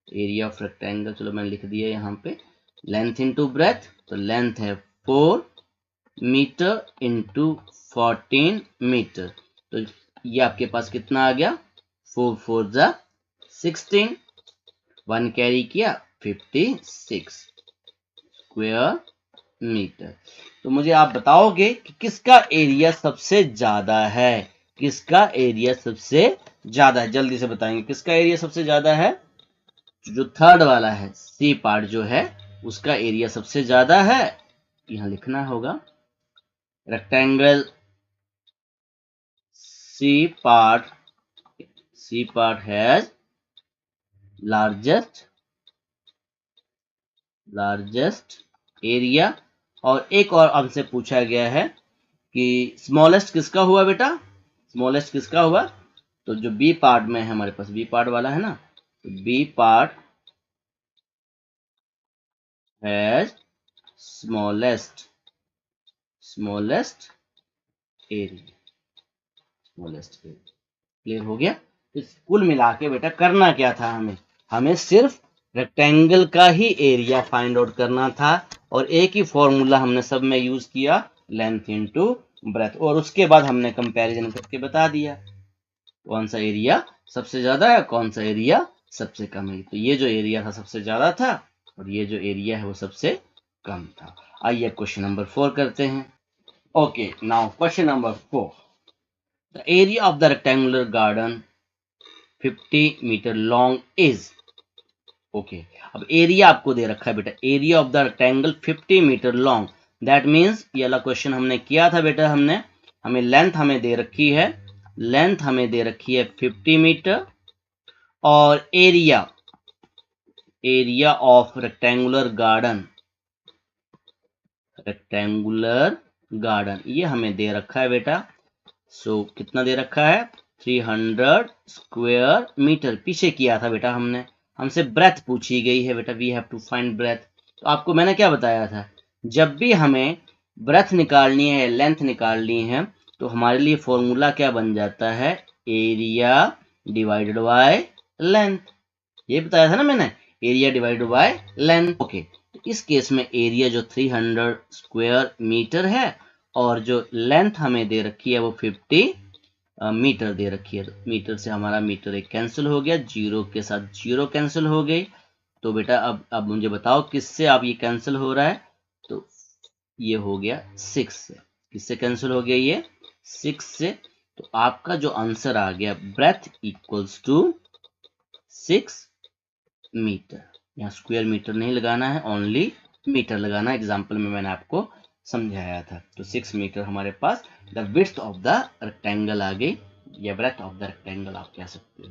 [SPEAKER 1] एरिया ऑफ रेक्टेंगल, चलो मैंने लिख दिया यहाँ पे, लेंथ इंटू ब्रेथ, तो लेंथ है 4 मीटर इंटू 14 मीटर, तो ये आपके पास कितना आ गया 4 4 जा 16, 1 कैरी किया 56 स्क्वायर मीटर। तो मुझे आप बताओगे कि किसका एरिया सबसे ज्यादा है, किसका एरिया सबसे ज्यादा है, जल्दी से बताएंगे किसका एरिया सबसे ज्यादा है। जो थर्ड वाला है सी पार्ट जो है उसका एरिया सबसे ज्यादा है। यहां लिखना होगा rectangle C part has largest area. और एक और हमसे पूछा गया है कि स्मॉलेस्ट किसका हुआ बेटा, स्मॉलेस्ट किसका हुआ, तो जो बी पार्ट में है हमारे पास, बी पार्ट वाला है ना, तो B part has smallest area, clear हो गया। तो कुल मिला के बेटा करना क्या था, हमें सिर्फ रेक्टेंगल का ही एरिया फाइंड आउट करना था और एक ही फॉर्मूला हमने सब में यूज किया, लेंथ इनटू ब्रेथ, और उसके बाद हमने कंपैरिजन करके बता दिया कौन सा एरिया सबसे ज्यादा है कौन सा एरिया सबसे कम है। तो ये जो एरिया था सबसे ज्यादा था और ये जो एरिया है वो सबसे कम था। आइए क्वेश्चन नंबर 4 करते हैं। Okay, now question number 4, the area of the rectangular garden 50 metre long is. Okay, अब एरिया आपको दे रखा है बेटा, area of the rectangle 50 metre long, that means ये वाला क्वेश्चन हमने किया था बेटा, हमें लेंथ हमें दे रखी है, लेंथ हमें दे रखी है 50 मीटर और एरिया ऑफ रेक्टेंगुलर गार्डन ये हमें दे रखा है बेटा। सो कितना दे रखा है 300 स्क्वायर मीटर। पीछे किया था बेटा हमसे ब्रेथ पूछी गई है बेटा, we have to find breadth. तो आपको मैंने क्या बताया था, जब भी हमें ब्रेथ निकालनी है, लेंथ निकालनी है, तो हमारे लिए फॉर्मूला क्या बन जाता है, एरिया डिवाइडेड बाय लेंथ। ये बताया था ना मैंने, area divided by length. Okay, तो इस केस में एरिया जो 300 स्क्वायर मीटर है और जो लेंथ हमें दे रखी है वो 50 मीटर दे रखी है। तो मीटर से हमारा मीटर एक कैंसिल हो गया, जीरो के साथ जीरो कैंसिल हो गई। तो बेटा अब मुझे बताओ किससे आप ये कैंसिल हो रहा है, तो ये हो गया 6 से। किससे कैंसिल हो गया ये 6 से। तो आपका जो आंसर आ गया ब्रेथ इक्वल्स टू 6 मीटर। यहाँ स्क्वायर मीटर नहीं लगाना है, ओनली मीटर लगाना है, एग्जाम्पल में मैंने आपको समझाया था। तो 6 मीटर हमारे पास the width of the rectangle आ गई, या ब्रेथ ऑफ द रेक्टेंगल आप कह सकते हो।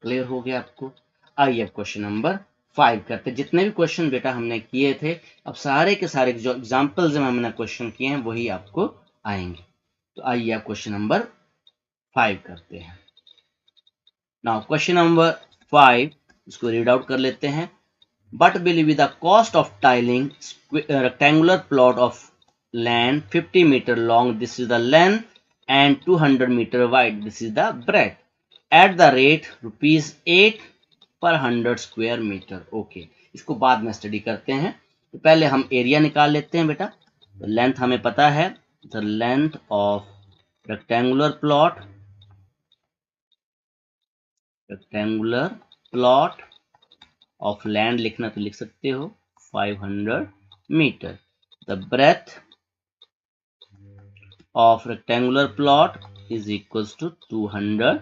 [SPEAKER 1] क्लियर हो गया आपको। आइए क्वेश्चन नंबर 5 करते हैं। जितने भी क्वेश्चन बेटा हमने किए थे, अब सारे के सारे जो एग्जाम्पल्स में हमने क्वेश्चन किए हैं वही आपको आएंगे। तो आइए आप क्वेश्चन नंबर 5 करते हैं। नाउ क्वेश्चन नंबर 5 इसको रीड आउट कर लेते हैं। But will be the cost of tiling rectangular plot of land 50 meter long, this is the length, and 200 meter wide, this is the breadth, at the rate rupees 8 per 100 square meter। Okay, इसको बाद में study करते हैं। तो पहले हम area निकाल लेते हैं बेटा। तो लेंथ हमें पता है, the length of rectangular plot of land लिखना तो लिख सकते हो 500 metre. The breadth of rectangular plot is equals to 200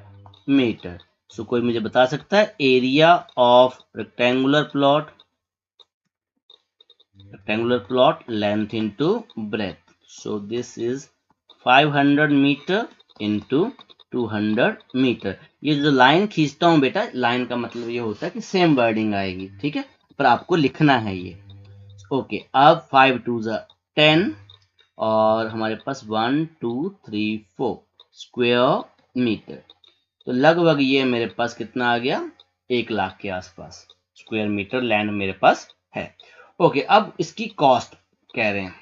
[SPEAKER 1] metre. So कोई मुझे बता सकता है area of rectangular plot length into breadth. So this is 500 metre into 200 metre. ये जो लाइन खींचता हूं बेटा, लाइन का मतलब ये होता है कि सेम वर्डिंग आएगी, ठीक है, पर आपको लिखना है ये। ओके, अब 5 2 10 और हमारे पास 1 2 3 4 स्क्वायर मीटर। तो लगभग ये मेरे पास कितना आ गया, 1 लाख के आसपास स्क्वायर मीटर लैंड मेरे पास है। ओके, अब इसकी कॉस्ट कह रहे हैं,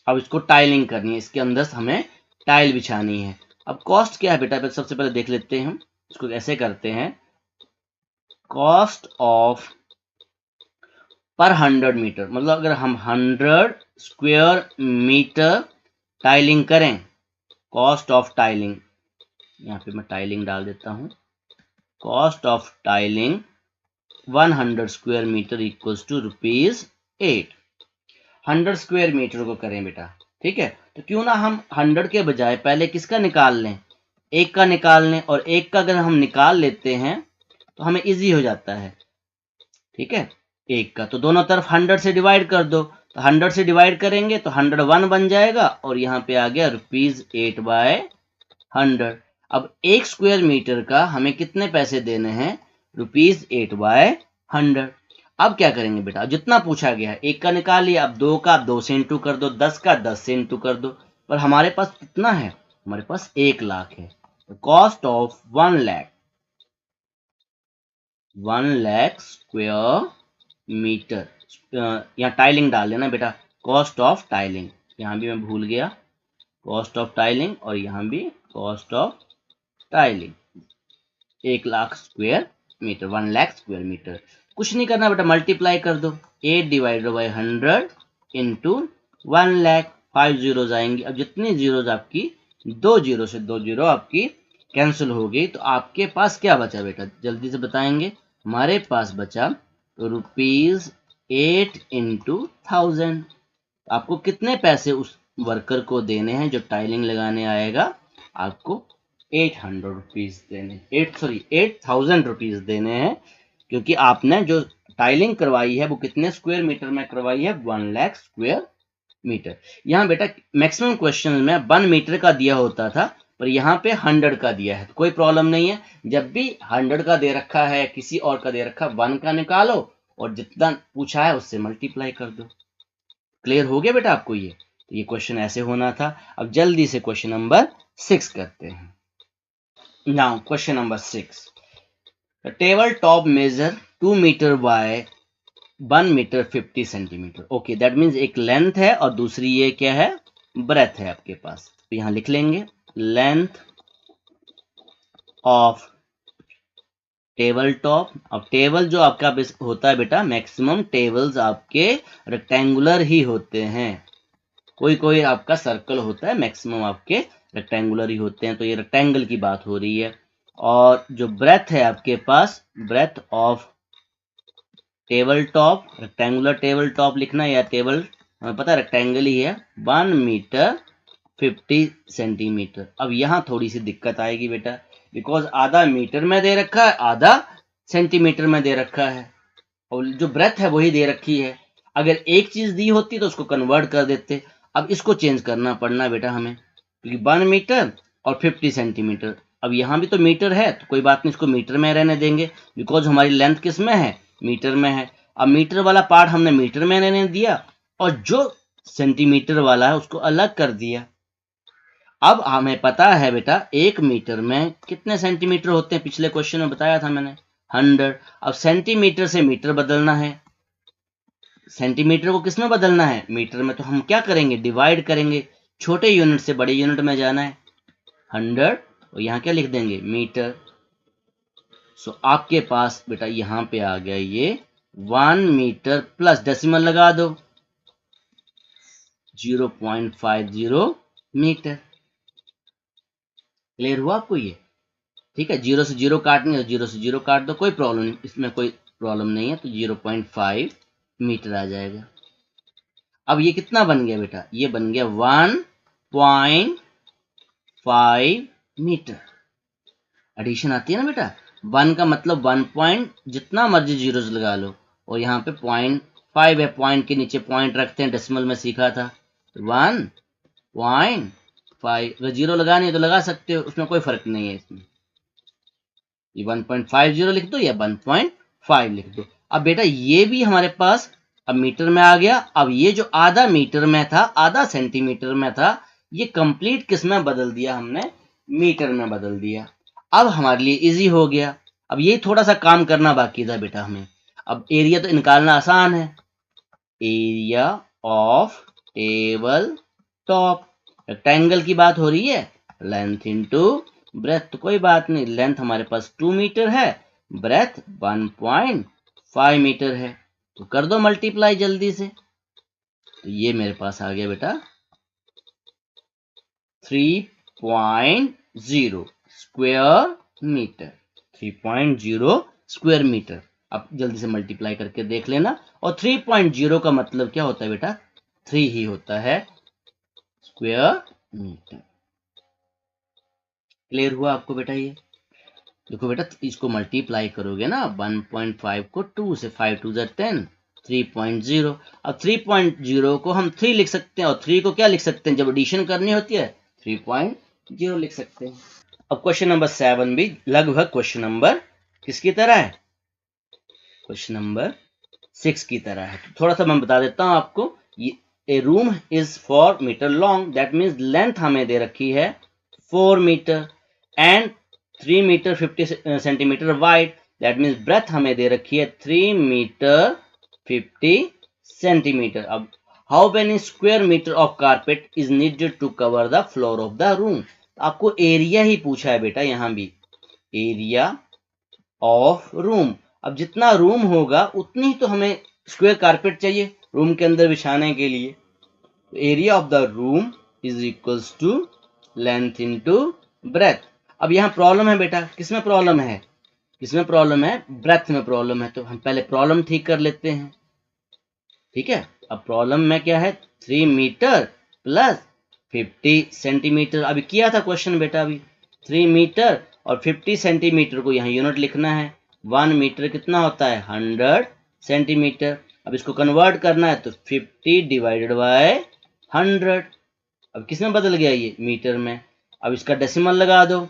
[SPEAKER 1] अब इसको टाइलिंग करनी है, इसके अंदर हमें टाइल बिछानी है। अब कॉस्ट क्या है बेटा, सबसे पहले देख लेते हैं हम इसको कैसे करते हैं। कॉस्ट ऑफ पर 100 मीटर, मतलब अगर हम 100 स्क्वायर मीटर टाइलिंग करें, कॉस्ट ऑफ टाइलिंग, यहाँ पे मैं टाइलिंग डाल देता हूं, cost of tiling 100 square metre equals to ₹8। 100 square metre को करें बेटा, ठीक है, तो क्यों ना हम 100 के बजाय पहले किसका निकाल लें, 1 का निकाल लें, और 1 का अगर हम निकाल लेते हैं तो हमें इजी हो जाता है, ठीक है। 1 का तो दोनों तरफ 100 से डिवाइड कर दो, तो 100 से डिवाइड करेंगे तो 101 बन जाएगा, और यहाँ पे आ गया ₹8/100। अब 1 स्क्वायर मीटर का हमें कितने पैसे देने हैं, ₹8/100। अब क्या करेंगे बेटा, जितना पूछा गया है 1 का निकाल लिया, अब 2 का 2 से इंटू कर दो, 10 का 10 से इंटू कर दो, पर हमारे पास कितना है, हमारे पास 1 लाख है। Cost of 1 lakh square metre, यहाँ टाइलिंग डाल लेना बेटा, कॉस्ट ऑफ टाइलिंग, यहाँ भी मैं भूल गया, कॉस्ट ऑफ टाइलिंग, और यहाँ भी cost of tiling 1 lakh square metre, 1 lakh square metre. कुछ नहीं करना बेटा, मल्टीप्लाई कर दो, 8/100 इंटू 1 लाख, 5 जीरोज आएंगी। अब जितनी जीरोज आपकी, 2 जीरो से 2 जीरो आपकी कैंसिल हो गई, तो आपके पास क्या बचा बेटा, जल्दी से बताएंगे। हमारे पास बचा ₹8 इंटू 1000। आपको कितने पैसे उस वर्कर को देने हैं जो टाइलिंग लगाने आएगा, आपको 800 रुपीज देने, 8000 रुपीज देने हैं, क्योंकि आपने जो टाइलिंग करवाई है वो कितने स्क्वायर मीटर में करवाई है, 1 लाख स्क्वायर मीटर। यहाँ बेटा मैक्सिमम क्वेश्चन में 1 मीटर का दिया होता था, पर यहाँ पे 100 का दिया है, तो कोई प्रॉब्लम नहीं है। जब भी 100 का दे रखा है, किसी और का दे रखा है, 1 का निकालो और जितना पूछा है उससे मल्टीप्लाई कर दो। क्लियर हो गया बेटा आपको ये, तो ये क्वेश्चन ऐसे होना था। अब जल्दी से क्वेश्चन नंबर 6 करते हैं। Now question number 6. The table top measure 2 meter by 1 meter 50 centimeter. Okay, that means एक लेंथ है और दूसरी ये क्या है, ब्रेथ है आपके पास। तो यहाँ लिख लेंगे लेंथ ऑफ टेबल टॉप। अब टेबल जो आपका होता है बेटा, मैक्सिमम टेबल्स आपके रेक्टेंगुलर ही होते हैं, कोई कोई आपका सर्कल होता है, मैक्सिमम आपके रेक्टेंगुलर ही होते हैं, तो ये रेक्टेंगल की बात हो रही है। और जो ब्रेथ है आपके पास, breadth of table top, rectangular table top लिखना, या टेबल हमें पता है रेक्टेंगल ही है, 1 मीटर 50 सेंटीमीटर। अब यहाँ थोड़ी सी दिक्कत आएगी बेटा, बिकॉज आधा मीटर में दे रखा है, आधा सेंटीमीटर में दे रखा है, और जो ब्रेथ है वही दे रखी है। अगर एक चीज दी होती तो उसको कन्वर्ट कर देते, अब इसको चेंज करना पड़ना बेटा हमें, क्योंकि 1 मीटर और 50 सेंटीमीटर। अब यहाँ भी तो मीटर है, तो कोई बात नहीं, इसको मीटर में रहने देंगे, बिकॉज हमारी लेंथ किस में है, मीटर में है। अब मीटर वाला पार्ट हमने मीटर में रहने दिया, और जो सेंटीमीटर वाला है उसको अलग कर दिया। अब हमें पता है बेटा 1 मीटर में कितने सेंटीमीटर होते हैं, पिछले क्वेश्चन में बताया था मैंने, 100। अब सेंटीमीटर से मीटर बदलना है, सेंटीमीटर को किस में बदलना है, मीटर में, तो हम क्या करेंगे, डिवाइड करेंगे, छोटे यूनिट से बड़े यूनिट में जाना है, 100, और यहाँ क्या लिख देंगे, मीटर। सो आपके पास बेटा यहाँ पे आ गया ये 1 मीटर प्लस डेसिमल लगा दो, 0.50 मीटर। क्लियर हुआ आपको ये, ठीक है। 0 से 0 काटनी है, 0 से 0 काट दो, कोई प्रॉब्लम नहीं, इसमें कोई प्रॉब्लम नहीं है, तो 0.5 मीटर आ जाएगा। अब ये कितना बन गया बेटा, ये बन गया 1.5 5 मीटर। एडिशन आती है ना बेटा, 1 का मतलब 1 पॉइंट, जितना मर्जी जीरोस लगा लो, और यहाँ पे 0.5 है, पॉइंट के नीचे पॉइंट रखते हैं, डेसिमल में सीखा था। 1.5, अगर जीरो लगानी है तो लगा सकते हो, उसमें कोई फर्क नहीं है इसमें। ये 1.50 लिख दो या 1.5 लिख दो। अब बेटा ये भी हमारे पास अब मीटर में आ गया। अब ये जो आधा मीटर में था, आधा सेंटीमीटर में था, ये कंप्लीट किस में बदल दिया हमने, मीटर में बदल दिया। अब हमारे लिए इजी हो गया। अब ये थोड़ा सा काम करना बाकी था बेटा हमें। अब एरिया तो निकालना आसान है, area of table top. Rectangle की बात हो रही है, लेंथ इनटू ब्रेथ, तो कोई बात नहीं, लेंथ हमारे पास 2 मीटर है, ब्रेथ 1.5 मीटर है, तो कर दो मल्टीप्लाई जल्दी से। तो ये मेरे पास आ गया बेटा 3.0 स्क्वायर मीटर, 3.0 स्क्वायर मीटर। अब जल्दी से मल्टीप्लाई करके देख लेना। और 3.0 का मतलब क्या होता है बेटा, 3 ही होता है स्क्वायर मीटर। क्लियर हुआ आपको बेटा? ये देखो बेटा, इसको मल्टीप्लाई करोगे ना 1.5 को 2 से, 5 2 10, 3.0। अब 3.0 को हम 3 लिख सकते हैं, और 3 को क्या लिख सकते हैं, जब एडिशन करनी होती है 3.0 लिख सकते हैं। अब क्वेश्चन नंबर 7 भी लगभग क्वेश्चन नंबर किसकी तरह है, क्वेश्चन नंबर 6 की तरह है। तो थोड़ा सा मैं बता देता हूं आपको। A room is 4 metre long, that means length हमें दे रखी है 4 metre, and 3 metre 50 centimetre wide, that means breadth हमें दे रखी है 3 मीटर 50 सेंटीमीटर। अब how many square metre of carpet is needed to cover the floor of the room. आपको एरिया ही पूछा है बेटा, यहां भी एरिया ऑफ रूम। अब जितना रूम होगा उतनी ही तो हमें स्क्वायर कारपेट चाहिए रूम के अंदर बिछाने के लिए। Area of the room is equals to length into breadth. अब यहाँ प्रॉब्लम है बेटा, किसमें प्रॉब्लम है, किसमें प्रॉब्लम है, ब्रेथ में प्रॉब्लम है। तो हम पहले प्रॉब्लम ठीक कर लेते हैं, ठीक है। अब प्रॉब्लम में क्या है, 3 मीटर प्लस 50 सेंटीमीटर। अभी किया था क्वेश्चन बेटा, अभी 3 मीटर और 50 सेंटीमीटर को यहाँ यूनिट लिखना है। 1 मीटर कितना होता है, 100 सेंटीमीटर। अब इसको कन्वर्ट करना है तो 50 डिवाइडेड बाय 100। अब किस में बदल गया ये, मीटर में। अब इसका डेसिमल लगा दो,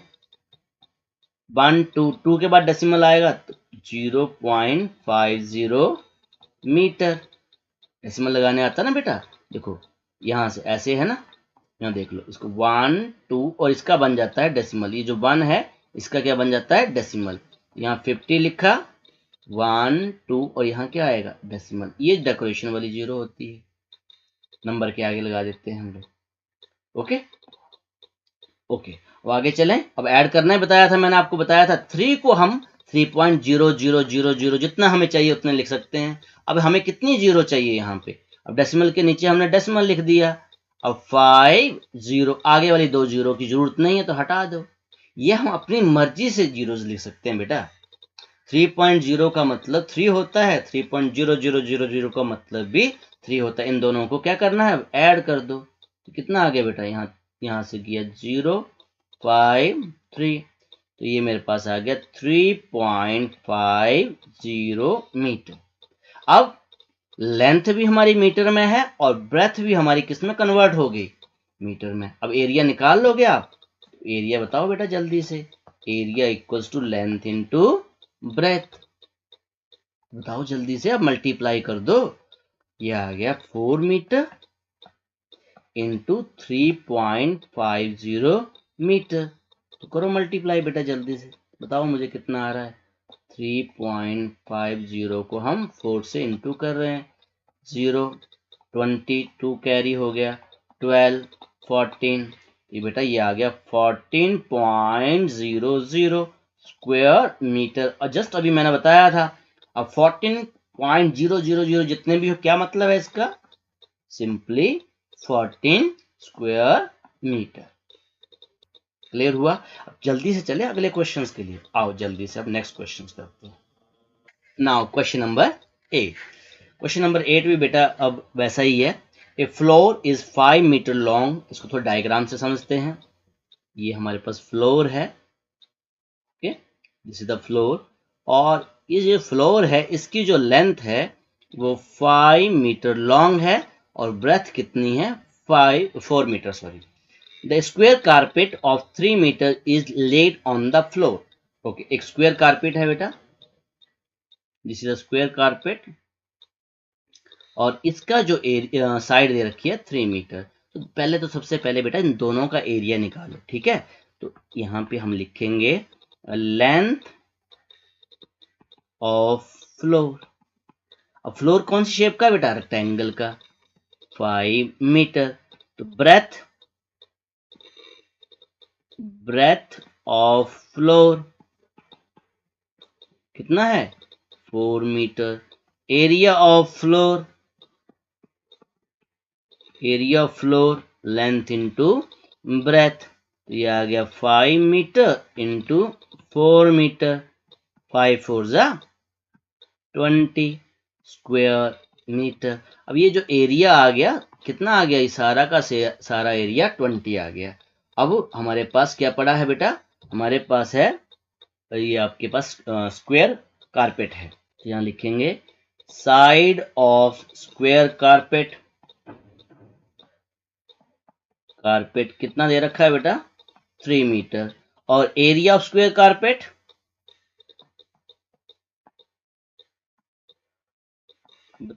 [SPEAKER 1] 1 2 2 के बाद डेसिमल आएगा तो 0.50 मीटर। डेसिमल लगाने आता ना बेटा, देखो यहां से ऐसे है ना, यहाँ देख लो, इसको 1 2 और इसका बन जाता है डेसिमल। ये जो 1 है इसका क्या बन जाता है, डेसिमल। यहाँ 50 लिखा, 1 2 और यहाँ क्या आएगा, डेसिमल। ये डेकोरेशन वाली जीरो होती है, नंबर के आगे लगा देते हैं हम लोग। ओके ओके, अब आगे चलें। अब ऐड करना ही बताया था, मैंने आपको बताया था 3 को हम 3.0000 जितना हमें चाहिए उतने लिख सकते हैं। अब हमें कितनी जीरो चाहिए यहाँ पे, अब डेसिमल के नीचे हमने डेसिमल लिख दिया। अब 5 0, आगे वाली 2 जीरो की जरूरत नहीं है तो हटा दो। ये हम अपनी मर्जी से जीरो लिख सकते हैं बेटा। 3.0 का मतलब 3 होता है, 3.0000 का मतलब भी 3 होता है। इन दोनों को क्या करना है, ऐड कर दो। तो कितना आ गया बेटा, यहाँ से किया 0.53, तो ये मेरे पास आ गया 3.50 मीटर। अब लेंथ भी हमारी मीटर में है और ब्रेथ भी हमारी किस में कन्वर्ट हो गई, मीटर में। अब एरिया निकाल लोगे आप, एरिया बताओ बेटा जल्दी से। Area equals to length into breadth, बताओ जल्दी से, अब मल्टीप्लाई कर दो। ये आ गया 4 मीटर इंटू 3.50 मीटर। तो करो मल्टीप्लाई बेटा जल्दी से, बताओ मुझे कितना आ रहा है। 3.50 को हम 4 से इंटू कर रहे हैं, 0 22 कैरी हो गया, 12 14, ये बेटा ये आ गया 14.00 स्क्वायर मीटर। और जस्ट अभी मैंने बताया था, अब 14.000 जितने भी हो, क्या मतलब है इसका, सिंपली 14 स्क्वायर मीटर। क्लियर हुआ? अब जल्दी से चले अगले क्वेश्चंस के लिए, आओ जल्दी से अब नेक्स्ट क्वेश्चंस करते हैं। Now question number 8। Question number 8 भी बेटा अब वैसा ही है। ए फ्लोर इज 5 मीटर लॉन्ग, इसको थोड़ा डायग्राम से समझते हैं। ये हमारे पास फ्लोर है, okay, this is the floor. और ये जो फ्लोर है इसकी जो लेंथ है वो 5 मीटर लॉन्ग है और ब्रेथ कितनी है, 4 metre sorry. The square carpet of 3 metre is laid on the floor. Okay, एक स्क्वेयर कारपेट है बेटा, this is a square carpet, और इसका जो साइड दे रखी है 3 मीटर। तो पहले तो सबसे पहले बेटा इन दोनों का एरिया निकालो, ठीक है। तो यहाँ पे हम लिखेंगे लेंथ ऑफ फ्लोर। अब फ्लोर कौन सी शेप का है बेटा, रेक्टेंगल का, 5 मीटर। तो ब्रेथ ऑफ फ्लोर कितना है, 4 metre. Area of floor, area of floor length into breadth, तो ये आ गया 5 मीटर इंटू 4 मीटर, 5 4 जा 20 स्क्वायर मीटर। अब ये जो एरिया आ गया कितना आ गया, इस सारा का सारा एरिया 20 आ गया। अब हमारे पास क्या पड़ा है बेटा, हमारे पास है ये आपके पास स्क्वायर कारपेट है। तो यहाँ लिखेंगे side of square carpet, carpet कितना दे रखा है बेटा, 3 मीटर। और एरिया ऑफ स्क्वायर कारपेट,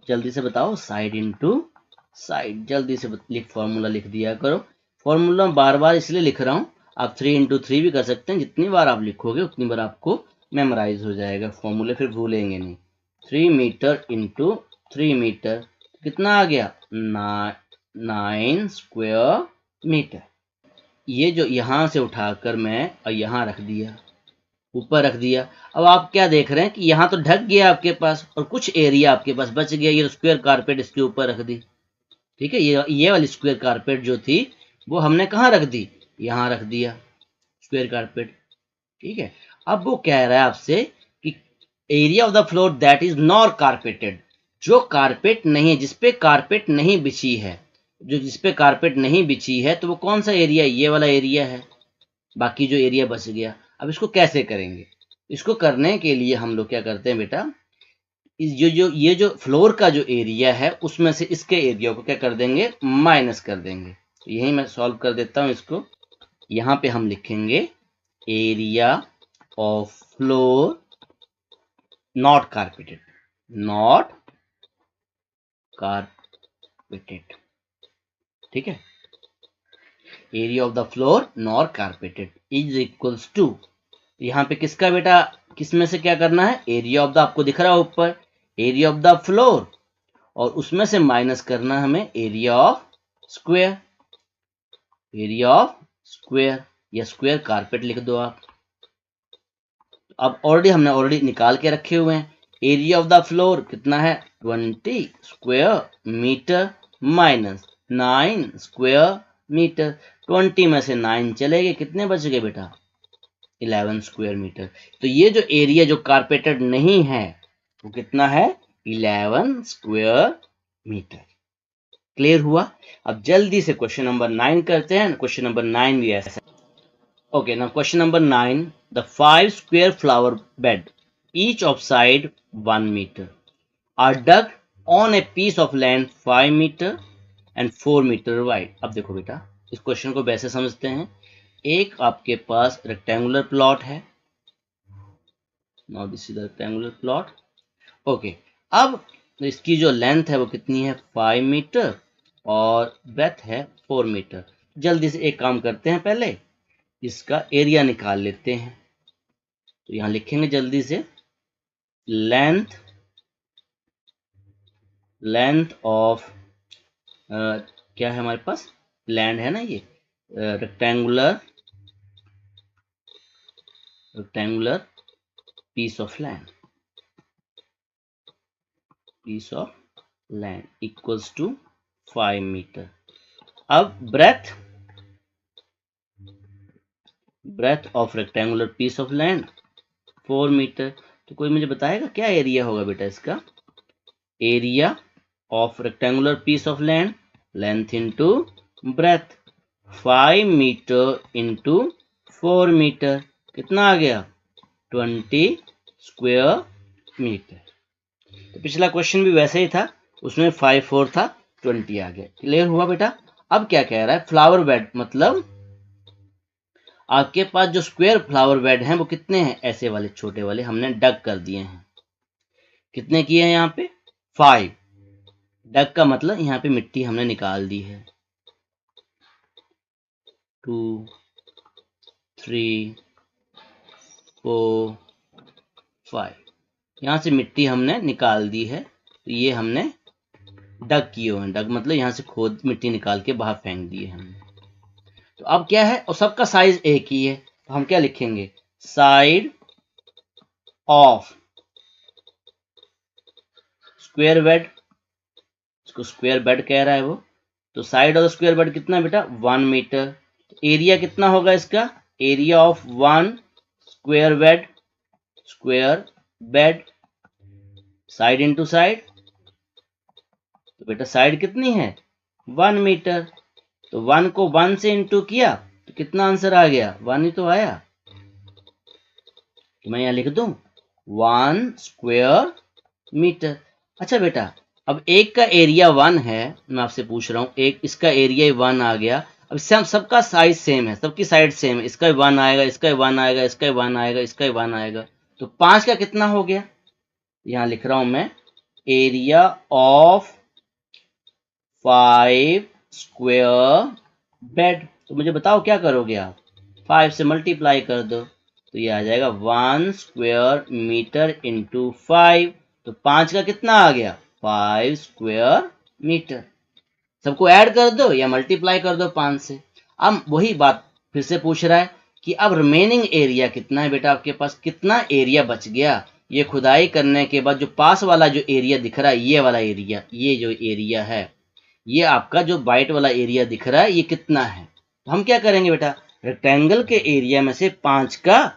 [SPEAKER 1] जल्दी से बताओ, साइड इंटू साइड, जल्दी से फॉर्मूला लिख दिया करो। फॉर्मूला बार बार इसलिए लिख रहा हूं, आप 3 इंटू 3 भी कर सकते हैं, जितनी बार आप लिखोगे उतनी बार आपको मेमोराइज हो जाएगा फॉर्मूले, फिर भूलेंगे नहीं। 3 मीटर इंटू 3 मीटर कितना आ गया, 9 स्क्वायर मीटर। ये जो यहां से उठाकर मैं और यहां रख दिया, ऊपर रख दिया। अब आप क्या देख रहे हैं कि यहाँ तो ढक गया आपके पास और कुछ एरिया आपके पास बच गया, ये स्क्वायर कारपेट इसके ऊपर रख दी, ठीक है। ये वाली स्क्वायर कारपेट जो थी वो हमने कहाँ रख दी, यहाँ रख दिया स्क्वायर कारपेट, ठीक है। अब वो कह रहा है आपसे कि area of the floor that is not carpeted, जो कारपेट नहीं है, जिसपे कारपेट नहीं बिछी है, जो जिसपे कारपेट नहीं बिछी है, तो वो कौन सा एरिया, ये वाला एरिया है, बाकी जो एरिया बच गया। अब इसको कैसे करेंगे, इसको करने के लिए हम लोग क्या करते हैं बेटा, ये जो फ्लोर का जो एरिया है उसमें से इसके एरिया को क्या कर देंगे, माइनस कर देंगे। तो यही मैं सॉल्व कर देता हूं इसको। यहां पे हम लिखेंगे area of floor not carpeted, not carpeted, ठीक है। Area of the floor not carpeted is equals to, यहाँ पे किसका बेटा, किस में से क्या करना है, एरिया ऑफ द, आपको दिख रहा है ऊपर एरिया ऑफ द फ्लोर, और उसमें से माइनस करना हमें area of square, area of square, या स्क्वायर कारपेट लिख दो आप। अब हमने ऑलरेडी निकाल के रखे हुए हैं, एरिया ऑफ द फ्लोर कितना है, 20 square metre minus 9 square metre. 20 में से 9 चले गए, कितने बच गए बेटा, 11 स्क्वायर मीटर। तो ये जो एरिया जो कारपेटेड नहीं है वो कितना है, 11 स्क्वायर मीटर। क्लियर हुआ। अब जल्दी से क्वेश्चन नंबर 9 करते हैं। क्वेश्चन नंबर 9 भी ऐसा, ओके ना। Question number 9, the 5 square flower bed each of side 1 metre are dug on a piece of land 5 metre and 4 metre wide. अब देखो बेटा, इस क्वेश्चन को वैसे समझते हैं, एक आपके पास रेक्टेंगुलर प्लॉट है, now this is the rectangular plot, okay. अब इसकी जो लेंथ है वो कितनी है, 5 मीटर, और ब्रेथ है 4 मीटर। जल्दी से एक काम करते हैं, पहले इसका एरिया निकाल लेते हैं। तो यहां लिखेंगे जल्दी से, लेंथ ऑफ क्या है हमारे पास, लैंड है ना, ये rectangular piece of land equals to 5 metre. अब breadth of rectangular piece of land 4 metre. तो कोई मुझे बताएगा क्या एरिया होगा बेटा इसका, area of rectangular piece of land, length into breadth, 5 metre into 4 metre, कितना आ गया 20 स्क्वायर मीटर। तो पिछला क्वेश्चन भी वैसे ही था, उसमें 5 4 था, 20 आ गया। क्लियर हुआ बेटा। अब क्या कह रहा है, फ्लावर बेड मतलब आपके पास जो स्क्वायर फ्लावर बेड हैं वो कितने हैं, ऐसे वाले छोटे वाले हमने डग कर दिए हैं। कितने किए हैं यहाँ पे 5। डग का मतलब यहाँ पे मिट्टी हमने निकाल दी है। 2 3 4 5, यहाँ से मिट्टी हमने निकाल दी है। तो ये हमने डग किए हुए हैं। डग मतलब यहाँ से खोद मिट्टी निकाल के बाहर फेंक दिए हमने। तो अब क्या है, और सबका साइज एक ही है, तो हम क्या लिखेंगे, साइड ऑफ स्क्वायर बेड, इसको स्क्वायर बेड कह रहा है वो। तो साइड ऑफ स्क्वायर बेड कितना बेटा 1 मीटर। तो एरिया कितना होगा इसका, area of 1 square bed, square bed, side into side. तो बेटा साइड कितनी है 1 मीटर। तो 1 को 1 से इंटू किया तो कितना आंसर आ गया, 1 ही तो आया। तो मैं यहां लिख दूं 1 स्क्वायर मीटर। अच्छा बेटा, अब एक का एरिया 1 है, मैं आपसे पूछ रहा हूं, एक इसका एरिया 1 आ गया। अब सबका साइज सेम है, सबकी साइड सेम है, इसका 1 आएगा, इसका 1 आएगा, इसका 1 आएगा, इसका 1 आएगा। तो 5 का कितना हो गया, यहां लिख रहा हूं मैं, एरिया ऑफ 5 स्क्वायर बेड। तो मुझे बताओ क्या करोगे आप, 5 से मल्टीप्लाई कर दो, तो ये आ जाएगा 1 स्क्वायर मीटर इंटू 5। तो 5 का कितना आ गया 5 स्क्वायर मीटर। सबको ऐड कर दो या मल्टीप्लाई कर दो 5 से। अब वही बात फिर से पूछ रहा है कि अब रिमेनिंग एरिया कितना है बेटा, आपके पास कितना एरिया बच गया। ये खुदाई करने के बाद जो पास वाला जो एरिया दिख रहा है, ये वाला एरिया, ये जो एरिया है, ये आपका जो वाइट वाला एरिया दिख रहा है, ये कितना है। तो हम क्या करेंगे बेटा, रेक्टेंगल के एरिया में से 5 का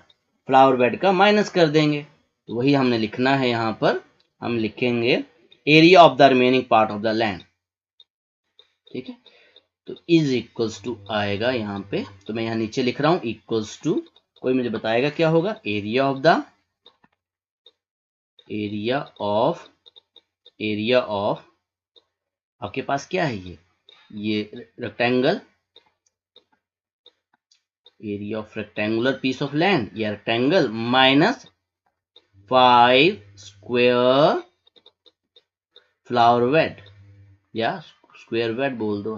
[SPEAKER 1] फ्लावर बेड का माइनस कर देंगे। तो वही हमने लिखना है, यहां पर हम लिखेंगे area of the remaining part of the land. ठीक है, तो इज इक्वल्स टू आएगा यहाँ पे, तो मैं यहाँ नीचे लिख रहा हूं इक्वल्स टू, कोई मुझे बताएगा क्या होगा, एरिया ऑफ आपके पास क्या है, ये rectangle, area of rectangular piece of land या rectangle minus 5 square flower bed या स्क्वायर बेड बोल दो।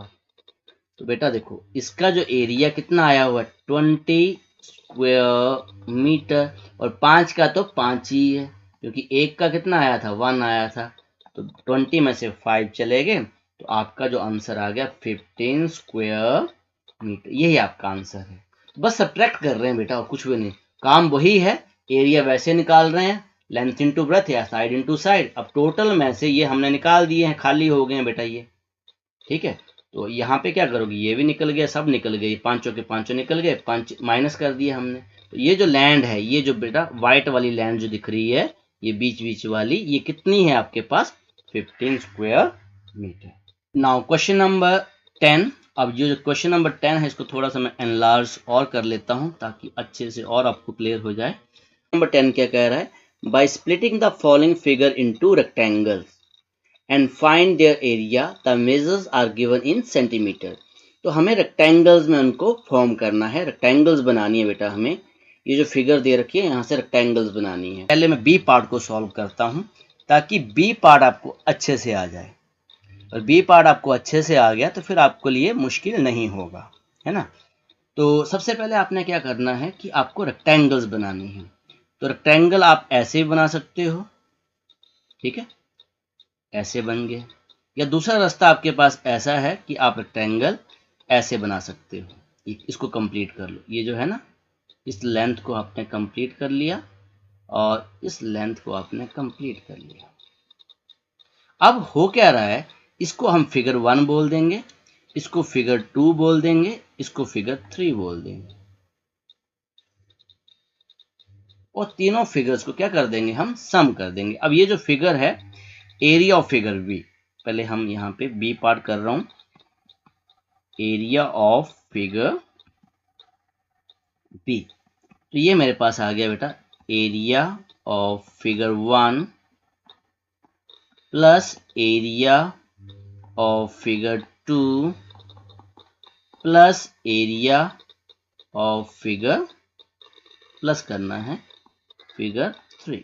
[SPEAKER 1] तो बेटा देखो, इसका जो एरिया कितना आया हुआ है 20 स्क्वायर मीटर, और 5 का तो 5 ही है, क्योंकि एक का कितना आया था 1 आया था। तो 20 में से 5 चले गए, तो आपका जो आंसर आ गया 15 स्क्वायर मीटर। यही आपका आंसर है। बस सब्ट्रैक्ट कर रहे हैं बेटा, और कुछ भी नहीं, काम वही है। एरिया वैसे निकाल रहे हैं, लेंथ इंटू ब्रेथ या साइड इंटू साइड। अब टोटल में से ये हमने निकाल दिए हैं, खाली हो गए हैं बेटा ये। ठीक है, तो यहाँ पे क्या करोगे, ये भी निकल गया, सब निकल गए, पांचों के पांचों निकल गए, 5 माइनस कर दिए हमने। तो ये जो लैंड है, ये जो बेटा व्हाइट वाली लैंड जो दिख रही है, ये बीच बीच वाली, ये कितनी है आपके पास 15 square metre. Now question number 10। अब जो क्वेश्चन नंबर 10 है, इसको थोड़ा सा मैं एनलार्ज और कर लेता हूं ताकि अच्छे से और आपको क्लियर हो जाए। नंबर 10 क्या कह रहा है, by splitting the following figure into rectangles and find their area the measures are given in centimetre. तो हमें रेक्टेंगल्स में उनको फॉर्म करना है, रेक्टेंगल्स बनानी है बेटा हमें। ये जो फिगर दे रखी है, यहाँ से रेक्टेंगल्स बनानी है। पहले मैं बी पार्ट को सॉल्व करता हूँ ताकि बी पार्ट आपको अच्छे से आ जाए, और बी पार्ट आपको अच्छे से आ गया तो फिर आपको लिए मुश्किल नहीं होगा, है ना। तो सबसे पहले आपने क्या करना है कि आपको रेक्टेंगल्स बनानी है। तो रेक्टेंगल आप ऐसे भी बना सकते हो, ठीक है, ऐसे बन गए, या दूसरा रास्ता आपके पास ऐसा है कि आप रेक्टेंगल ऐसे बना सकते हो। इसको कंप्लीट कर लो, ये जो है ना, इस लेंथ को आपने कंप्लीट कर लिया और इस लेंथ को आपने कंप्लीट कर लिया। अब हो क्या रहा है, इसको हम फिगर 1 बोल देंगे, इसको फिगर 2 बोल देंगे, इसको फिगर 3 बोल देंगे, और तीनों फिगर्स को क्या कर देंगे, हम सम कर देंगे। अब ये जो फिगर है, एरिया ऑफ फिगर बी, पहले हम यहाँ पे बी पार्ट कर रहा हूं, एरिया ऑफ फिगर बी। तो ये मेरे पास आ गया बेटा area of figure 1 plus area of figure 2 plus area of figure plus करना है फिगर 3।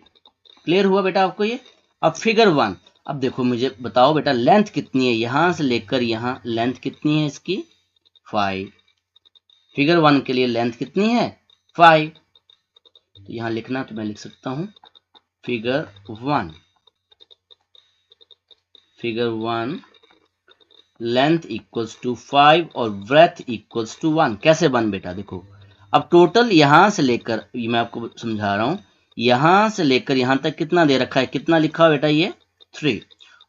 [SPEAKER 1] क्लियर हुआ बेटा आपको ये? अब फिगर 1, अब देखो मुझे बताओ बेटा लेंथ कितनी है, यहां से लेकर यहां लेंथ कितनी है इसकी 5। फिगर 1 के लिए लेंथ कितनी है 5। तो यहां लिखना तो मैं लिख सकता हूं फिगर 1 लेंथ इक्वल्स टू 5 और ब्रेथ इक्वल्स टू 1। कैसे बन बेटा देखो, अब टोटल यहां से लेकर, ये मैं आपको समझा रहा हूं, यहां से लेकर यहां तक कितना दे रखा है, कितना लिखा हुआ बेटा ये 3,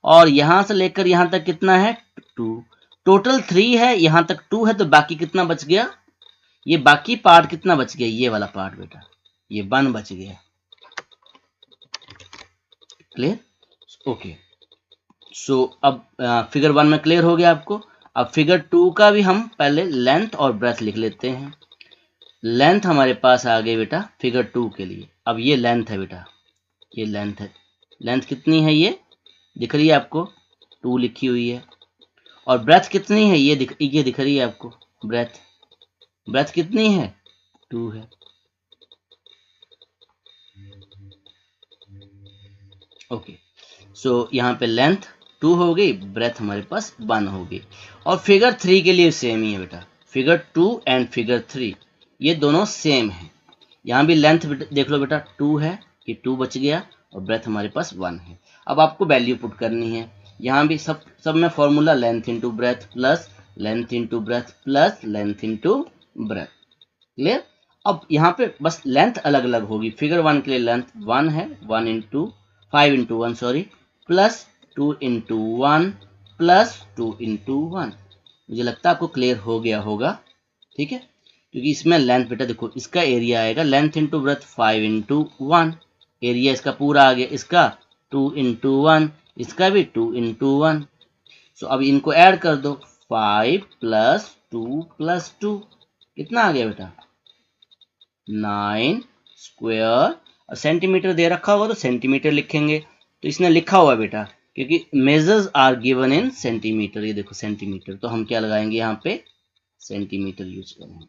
[SPEAKER 1] और यहां से लेकर यहां तक कितना है 2। टोटल 3 है, यहां तक 2 है, तो बाकी कितना बच गया, ये बाकी पार्ट कितना बच गया, ये वाला पार्ट बेटा ये 1 बच गया। क्लियर? ओके, सो अब फिगर 1 में क्लियर हो गया आपको। अब फिगर 2 का भी हम पहले लेंथ और ब्रेथ लिख लेते हैं। लेंथ हमारे पास आ गई बेटा फिगर 2 के लिए। अब ये लेंथ है बेटा, ये लेंथ है। लेंथ कितनी है ये दिख रही है आपको 2 लिखी हुई है। और ब्रेथ कितनी है ये दिख रही है आपको ब्रेथ कितनी है 2 है। ओके, सो यहाँ पे लेंथ 2 हो गई, ब्रेथ हमारे पास 1 हो गई। और फिगर 3 के लिए सेम ही है बेटा, फिगर 2 एंड फिगर 3 ये दोनों सेम है। यहाँ भी लेंथ देख लो बेटा 2 है, ये 2 बच गया, और ब्रेथ हमारे पास 1 है। अब आपको वैल्यू पुट करनी है। यहाँ भी सब में formula length into breath plus length into breath plus length into breath. Clear? अब यहाँ पे बस लेंथ अलग अलग होगी। फिगर 1 के लिए लेंथ 1 है, 5 into 1 sorry, plus 2 into 1 plus 2 into 1। मुझे लगता है आपको क्लियर हो गया होगा, ठीक है? क्योंकि इसमें लेंथ बेटा देखो, इसका एरिया आएगा length into breath 5 into 1, area इसका पूरा आ गया, इसका 2 इंटू 1, इसका भी 2 इंटू 1। सो अब इनको ऐड कर दो, 5 प्लस 2 प्लस 2 कितना आ गया बेटा 9 स्क्वायर। और सेंटीमीटर दे रखा होगा तो सेंटीमीटर लिखेंगे। तो इसने लिखा हुआ बेटा क्योंकि measures are given in centimetre, ये देखो सेंटीमीटर, तो हम क्या लगाएंगे यहाँ पे सेंटीमीटर यूज करेंगे।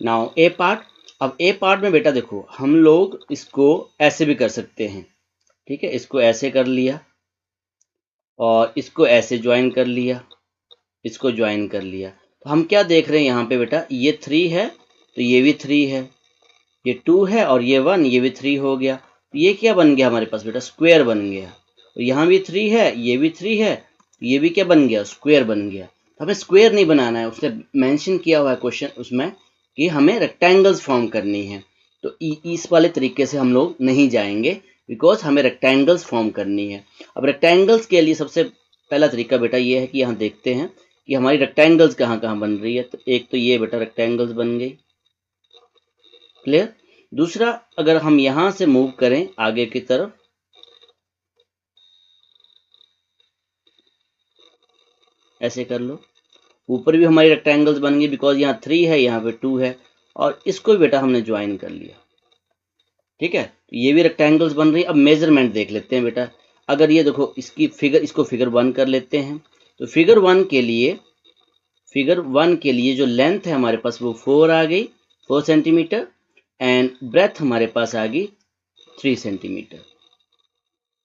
[SPEAKER 1] Now A part. अब ए पार्ट में बेटा देखो हम लोग इसको ऐसे भी कर सकते हैं, ठीक है? इसको ऐसे कर लिया और इसको ऐसे ज्वाइन कर लिया, इसको ज्वाइन कर लिया। तो हम क्या देख रहे हैं यहाँ पे बेटा, ये 3 है तो ये भी 3 है, ये 2 है और ये 1, ये भी 3 हो गया। तो ये क्या बन गया हमारे पास बेटा स्क्वायर बन गया। तो यहाँ भी 3 है, ये भी 3 है, तो ये भी क्या बन गया स्क्वायर बन गया। तो हमें स्क्वायर नहीं बनाना है, उसने मेंशन किया हुआ है क्वेश्चन उसमें कि हमें रेक्टेंगल्स फॉर्म करनी है। तो इस वाले तरीके से हम लोग नहीं जाएंगे बिकॉज हमें रेक्टेंगल्स फॉर्म करनी है। अब रेक्टेंगल्स के लिए सबसे पहला तरीका बेटा ये है कि यहाँ देखते हैं कि हमारी रेक्टेंगल्स कहाँ कहाँ बन रही है। तो एक तो ये बेटा रेक्टेंगल्स बन गई, क्लियर? दूसरा अगर हम यहां से मूव करें आगे की तरफ, ऐसे कर लो, ऊपर भी हमारी रेक्टेंगल्स बन गई बिकॉज यहाँ 3 है, यहाँ पे 2 है, और इसको भी बेटा हमने ज्वाइन कर लिया, ठीक है? तो ये भी रेक्टेंगल्स बन रही है। अब मेजरमेंट देख लेते हैं बेटा। अगर ये देखो इसकी फिगर, इसको फिगर 1 कर लेते हैं। तो फिगर 1 के लिए जो लेंथ है हमारे पास वो 4 आ गई, 4 सेंटीमीटर, एंड ब्रेथ हमारे पास आ गई 3 सेंटीमीटर।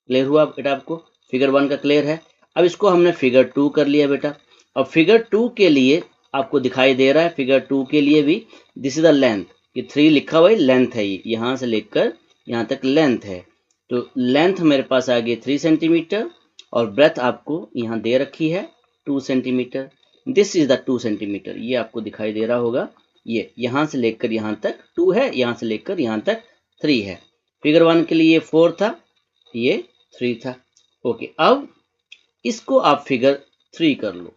[SPEAKER 1] क्लियर हुआ बेटा आपको? फिगर 1 का क्लियर है। अब इसको हमने फिगर 2 कर लिया बेटा। अब फिगर 2 के लिए आपको दिखाई दे रहा है, फिगर 2 के लिए भी दिस इज द लेंथ, ये 3 लिखा हुआ है, लेंथ है, ये यहाँ से लेकर यहाँ तक लेंथ है। तो लेंथ मेरे पास आ गई 3 सेंटीमीटर और ब्रेथ आपको यहाँ दे रखी है 2 centimetre. This is the 2 centimetre, ये आपको दिखाई दे रहा होगा। ये यहाँ से लेकर यहाँ तक 2 है, यहाँ से लेकर यहाँ तक 3 है। फिगर 1 के लिए ये 4 था, ये 3 था। ओके, अब इसको आप फिगर 3 कर लो,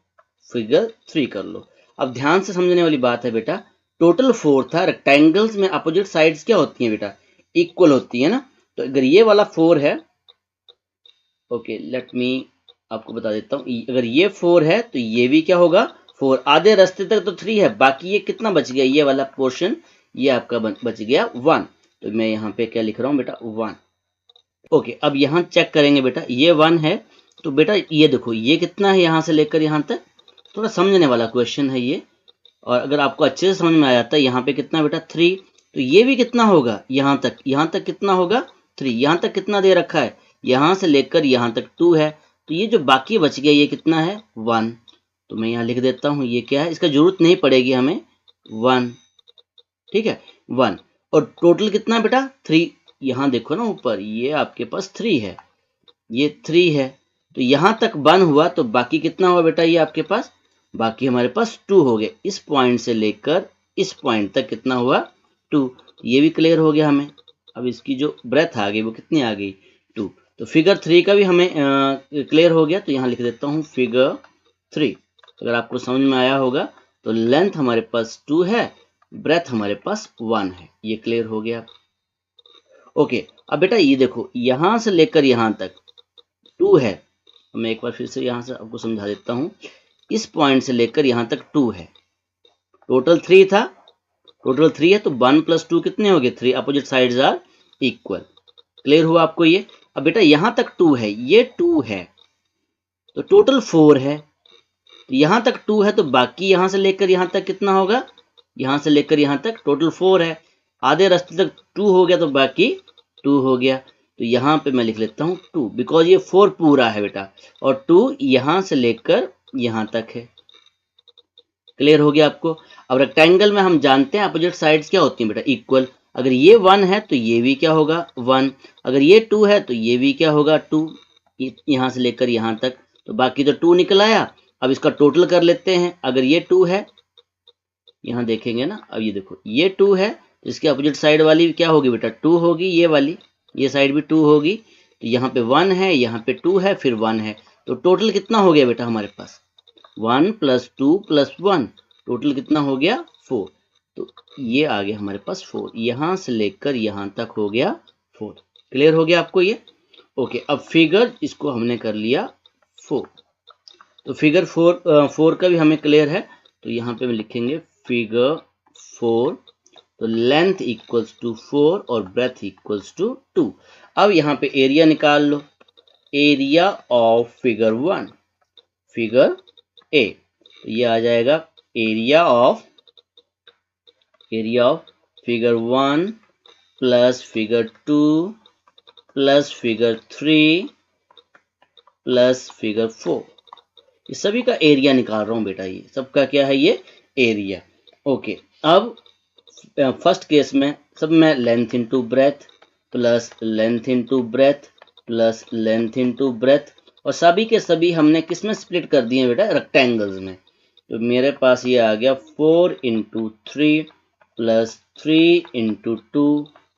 [SPEAKER 1] फिगर 3 कर लो। अब ध्यान से समझने वाली बात है बेटा, टोटल 4 था। रेक्टेंगल्स में अपोजिट साइड्स क्या होती हैं बेटा, इक्वल होती है ना। तो अगर ये वाला 4 है, ओके लेट मी आपको बता देता हूँ, अगर ये 4 है तो ये भी क्या होगा 4, आधे रास्ते तक तो 3 है, बाकी ये कितना बच गया, ये वाला पोर्शन ये आपका बच गया 1। तो मैं यहाँ पे क्या लिख रहा हूँ बेटा 1। ओके, अब यहाँ चेक करेंगे बेटा, ये 1 है तो बेटा ये देखो ये कितना है यहाँ से लेकर यहाँ तक, थोड़ा समझने वाला क्वेश्चन है ये। और अगर आपको अच्छे से समझ में आ जाता है यहाँ पे कितना बेटा 3, तो ये भी कितना होगा यहाँ तक कितना होगा 3, यहाँ तक कितना दे रखा है, यहाँ से लेकर यहाँ तक 2 है, तो ये जो बाकी बच गया ये कितना है 1। तो मैं यहाँ लिख देता हूँ ये क्या है, इसका जरूरत नहीं पड़ेगी हमें 1, ठीक है 1। और टोटल कितना बेटा 3, यहाँ देखो ना ऊपर ये आपके पास 3 है, ये 3 है, तो यहाँ तक 1 हुआ, तो बाकी कितना हुआ बेटा ये आपके पास, बाकी हमारे पास 2 हो गए। इस पॉइंट से लेकर इस पॉइंट तक कितना हुआ 2, ये भी क्लियर हो गया हमें। अब इसकी जो ब्रेथ आ गई वो कितनी आ गई 2। तो फिगर 3 का भी हमें क्लियर हो गया, तो यहाँ लिख देता हूँ फिगर 3। अगर आपको समझ में आया होगा तो लेंथ हमारे पास 2 है, ब्रेथ हमारे पास 1 है, ये क्लियर हो गया। ओके, अब बेटा ये देखो यहाँ से लेकर यहाँ तक 2 है, मैं एक बार फिर से यहाँ से आपको समझा देता हूँ। इस पॉइंट से लेकर यहाँ तक 2 है, टोटल 3 था, टोटल 3 है, तो 1 + 2 कितने हो गए 3, opposite sides are equal. Clear हुआ आपको ये। अब बेटा यहाँ तक 2 है, ये 2 है, तो टोटल 4 है, तो यहाँ तक 2 है, तो बाकी यहाँ से लेकर यहाँ तक कितना होगा, यहाँ से लेकर यहाँ तक टोटल 4 है, आधे रास्ते तक 2 हो गया, तो बाकी 2 हो गया। तो यहाँ पे मैं लिख लेता हूँ 2, बिकॉज ये 4 पूरा है बेटा, और 2 यहाँ से लेकर यहाँ तक है। क्लियर हो गया आपको। अब रेक्टेंगल में हम जानते हैं अपोजिट साइड्स क्या होती हैं बेटा, इक्वल। अगर ये 1 है तो ये भी क्या होगा 1, अगर ये 2 है तो ये भी क्या होगा 2, यहाँ से लेकर यहाँ तक, तो बाकी तो 2 निकल आया। अब इसका टोटल कर लेते हैं, अगर ये 2 है, यहाँ देखेंगे ना, अब ये देखो ये 2 है, तो इसके अपोजिट साइड वाली क्या होगी बेटा 2 होगी, ये वाली ये साइड भी 2 होगी, तो यहाँ पे 1 है, यहाँ पे 2 है, फिर 1 है, तो टोटल कितना हो गया बेटा हमारे पास 1 + 2 + 1, टोटल कितना हो गया 4। तो ये आ गया हमारे पास 4, यहाँ से लेकर यहाँ तक हो गया 4। क्लियर हो गया आपको ये। ओके, अब फिगर इसको हमने कर लिया 4, तो फिगर 4 का भी हमें क्लियर है, तो यहाँ पे हम लिखेंगे फिगर 4, तो लेंथ इक्वल्स टू 4 और ब्रेथ इक्वल्स टू 2। अब यहाँ पे एरिया निकाल लो, area of figure 1, figure A, तो ये आ जाएगा area of figure 1 plus figure 2 plus figure 3 plus figure 4, ये सभी का एरिया निकाल रहा हूं बेटा, ये सबका क्या है ये एरिया। ओके, अब फर्स्ट केस में सब में length into breath plus length into breath plus length into breath, और सभी के सभी हमने किस में स्प्लिट कर दिए बेटा, रेक्टेंगल्स में। तो मेरे पास ये आ गया 4 × 3 plus 3 × 2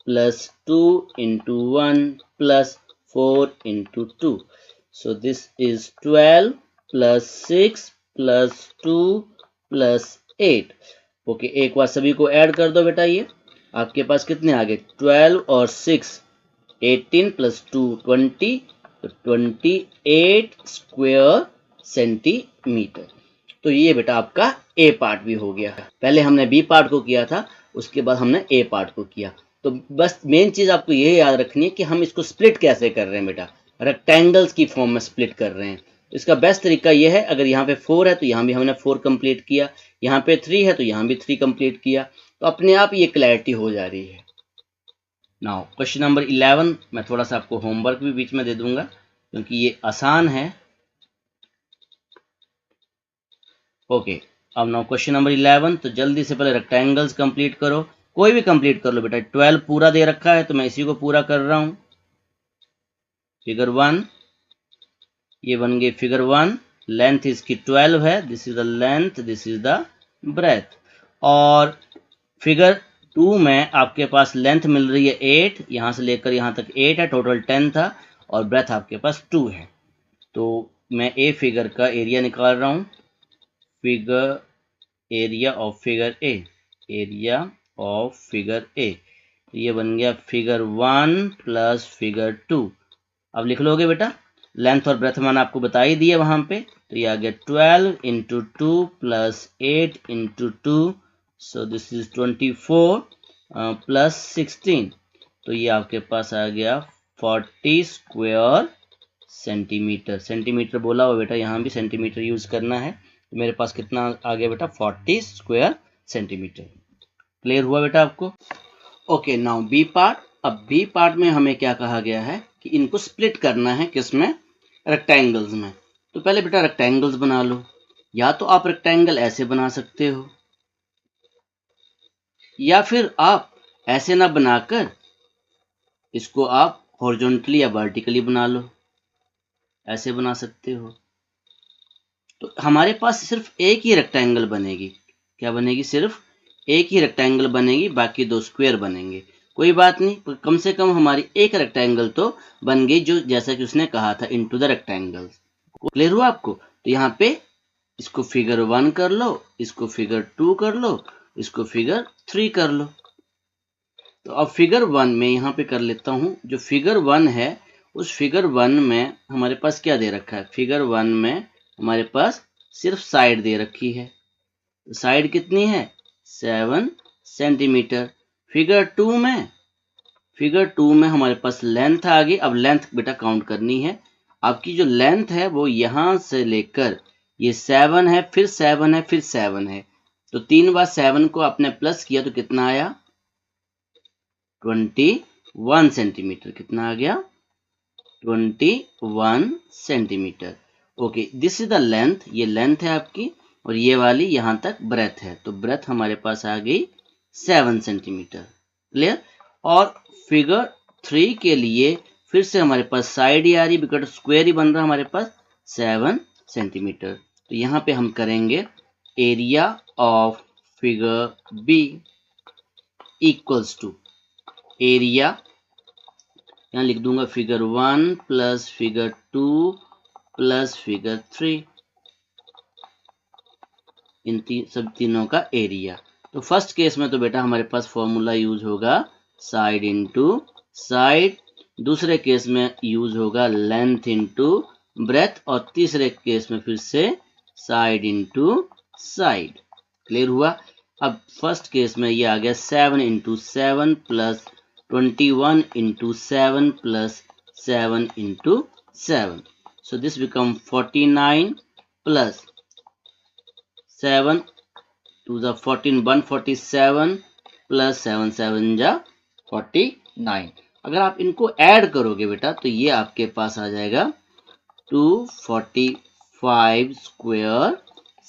[SPEAKER 1] plus 2 × 1 plus 4 × 2, so this is 12 plus 6 plus 2 plus 8। Okay, एक बार सभी को ऐड कर दो बेटा, ये आपके पास कितने आ गए 12 और 6 18 प्लस 2 20, तो 28 स्क्वायर सेंटीमीटर। तो ये बेटा आपका ए पार्ट भी हो गया। पहले हमने बी पार्ट को किया था, उसके बाद हमने ए पार्ट को किया। तो बस मेन चीज आपको ये याद रखनी है कि हम इसको स्प्लिट कैसे कर रहे हैं बेटा, रेक्टेंगल्स की फॉर्म में स्प्लिट कर रहे हैं। तो इसका बेस्ट तरीका ये है, अगर यहाँ पे 4 है तो यहाँ भी हमने 4 कंप्लीट किया, यहाँ पे 3 है तो यहाँ भी 3 कंप्लीट किया, तो अपने आप ये क्लैरिटी हो जा रही है। नाउ क्वेश्चन नंबर 11, मैं थोड़ा सा आपको होमवर्क भी बीच में दे दूंगा क्योंकि ये आसान है। ओके, अब नाउ क्वेश्चन नंबर 11, तो जल्दी से पहले रेक्टेंगल्स कंप्लीट करो, कोई भी कंप्लीट कर लो बेटा। 12 पूरा दे रखा है तो मैं इसी को पूरा कर रहा हूं। फिगर 1, ये बन गई फिगर 1, लेंथ इसकी 12 है, this is the length, this is the breadth. और फिगर 2 में आपके पास लेंथ मिल रही है 8, यहां से लेकर यहां तक 8 है, टोटल 10 था, और ब्रेथ आपके पास 2 है। तो मैं ए फिगर का एरिया निकाल रहा हूं, figure area of figure A, area of figure A, ये बन गया फिगर 1 प्लस फिगर 2। अब लिख लोगे बेटा, लेंथ और ब्रेथ मैंने आपको बता ही दिया वहां पे, तो ये आ गया 12 into 2 plus 8 into 2, so this is 24 plus 16, तो ये आपके पास आ गया 40 स्क्वायर सेंटीमीटर। सेंटीमीटर बोला हो बेटा, यहाँ भी सेंटीमीटर यूज करना है, तो मेरे पास कितना आ गया बेटा 40 स्क्वायर सेंटीमीटर। क्लियर हुआ बेटा आपको? Okay, now B part. अब बी पार्ट में हमें क्या कहा गया है कि इनको स्प्लिट करना है, किसमें? रेक्टेंगल्स में। तो पहले बेटा रेक्टेंगल्स बना लो, या तो आप रेक्टेंगल ऐसे बना सकते हो, या फिर आप ऐसे ना बनाकर इसको आप हॉरिजॉन्टली या वर्टिकली बना लो, ऐसे बना सकते हो। तो हमारे पास सिर्फ एक ही रेक्टेंगल बनेगी। क्या बनेगी? सिर्फ एक ही रेक्टेंगल बनेगी, बाकी दो स्क्वायर बनेंगे। कोई बात नहीं, पर कम से कम हमारी एक रेक्टेंगल तो बन गई, जो जैसा कि उसने कहा था इनटू द रेक्टेंगल। क्लियर हुआ आपको? तो यहाँ पे इसको फिगर 1 कर लो, इसको फिगर 2 कर लो, इसको फिगर 3 कर लो। तो अब फिगर 1 में यहाँ पे कर लेता हूं। जो फिगर 1 है, उस फिगर 1 में हमारे पास क्या दे रखा है? फिगर 1 में हमारे पास सिर्फ साइड दे रखी है। साइड कितनी है? 7 सेंटीमीटर। फिगर 2 में हमारे पास लेंथ आ गई। अब लेंथ बेटा काउंट करनी है। आपकी जो लेंथ है वो यहां से लेकर ये 7 है, फिर 7 है, फिर 7 है, तो 3 बार 7 को आपने प्लस किया तो कितना आया? 21 सेंटीमीटर। कितना आ गया? 21 centimetre. Okay, this is the length. ये लेंथ है आपकी, और ये वाली यहां तक ब्रेथ है, तो ब्रेथ हमारे पास आ गई 7 सेंटीमीटर। क्लियर? और फिगर 3 के लिए फिर से हमारे पास साइड ही आ रही, बिकॉज स्क्वायर ही बन रहा हमारे पास 7 सेंटीमीटर। तो यहाँ पे हम करेंगे area of figure B equals to area, यहाँ लिख दूंगा figure 1 plus figure 2 plus figure 3, इन सब तीनों का एरिया। तो फर्स्ट केस में तो बेटा हमारे पास फॉर्मूला यूज होगा साइड इंटू साइड, दूसरे केस में यूज होगा लेंथ इंटू ब्रेथ, और तीसरे केस में फिर से साइड इंटू साइड। क्लियर हुआ? अब फर्स्ट केस में ये आ गया 7 into 7 plus 21 into 7 plus 7 into 7. So this become 49 plus 7 to the 14, 147 plus 7 7 जा 49। अगर आप इनको ऐड करोगे बेटा तो ये आपके पास आ जाएगा 245 स्क्वायर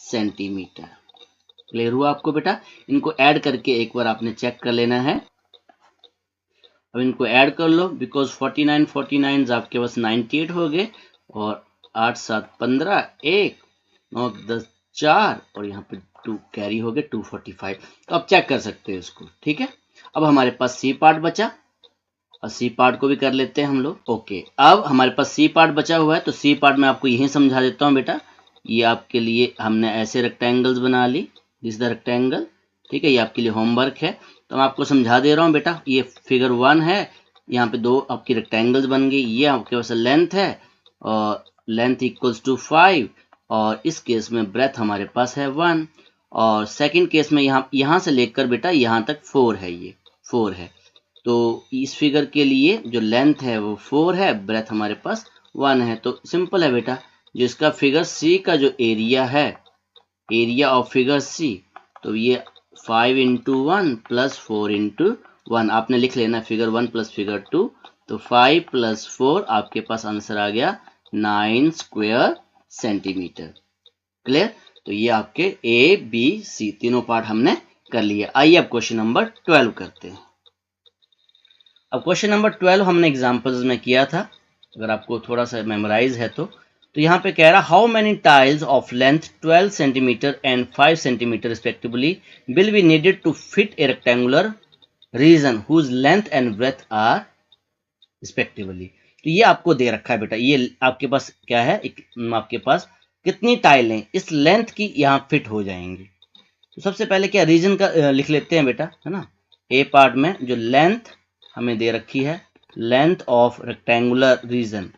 [SPEAKER 1] सेंटीमीटर। क्लियर हुआ आपको बेटा? इनको ऐड करके एक बार आपने चेक कर लेना है। अब इनको ऐड कर लो, बिकॉज 49 49 आपके पास 98 हो गए, और 8 7 15, 1 9 10 4, और यहाँ पे 2 कैरी हो गए 245। तो अब चेक कर सकते हो इसको। ठीक है, अब हमारे पास सी पार्ट बचा, और सी पार्ट को भी कर लेते हैं हम लोग। ओके, अब हमारे पास सी पार्ट बचा हुआ है, तो सी पार्ट में आपको यही समझा देता हूँ बेटा। ये आपके लिए हमने ऐसे रेक्टेंगल्स बना ली, दिस द रेक्टेंगल। ठीक है, ये आपके लिए होमवर्क है, तो मैं आपको समझा दे रहा हूँ बेटा। ये फिगर 1 है, यहाँ पे दो आपकी रेक्टेंगल्स बन गई। ये आपके पास लेंथ है, और लेंथ इक्वल्स टू 5, और इस केस में ब्रेथ हमारे पास है 1, और सेकंड केस में यहाँ से लेकर बेटा यहाँ तक 4 है, ये 4 है। तो इस फिगर के लिए जो लेंथ है वो 4 है, ब्रेथ हमारे पास 1 है। तो सिंपल है बेटा, जो इसका फिगर सी का जो एरिया है, एरिया ऑफ फिगर सी, तो ये 5 इंटू 1 प्लस 4 इंटू 1 आपने लिख लेना, फिगर 1 प्लस फिगर 2, तो 5 प्लस 4 आपके पास आंसर आ गया 9 स्क्वायर सेंटीमीटर। क्लियर? तो ये आपके ए बी सी तीनों पार्ट हमने कर लिए। आइए अब क्वेश्चन नंबर 12 करते हैं। अब क्वेश्चन नंबर 12 हमने एग्जांपल्स में किया था, अगर आपको थोड़ा सा मेमोराइज है तो यहाँ पे कह रहा how many tiles of length 12 centimetre and 5 centimetre respectively will be needed to fit a rectangular region whose length and breadth are respectively. तो ये आपको दे रखा है बेटा, ये आपके पास क्या है, आपके पास कितनी टाइलें इस लेंथ की यहाँ फिट हो जाएंगी। तो सबसे पहले क्या रीजन का लिख लेते हैं बेटा, है ना। ए पार्ट में जो लेंथ हमें दे रखी है, length of rectangular reason,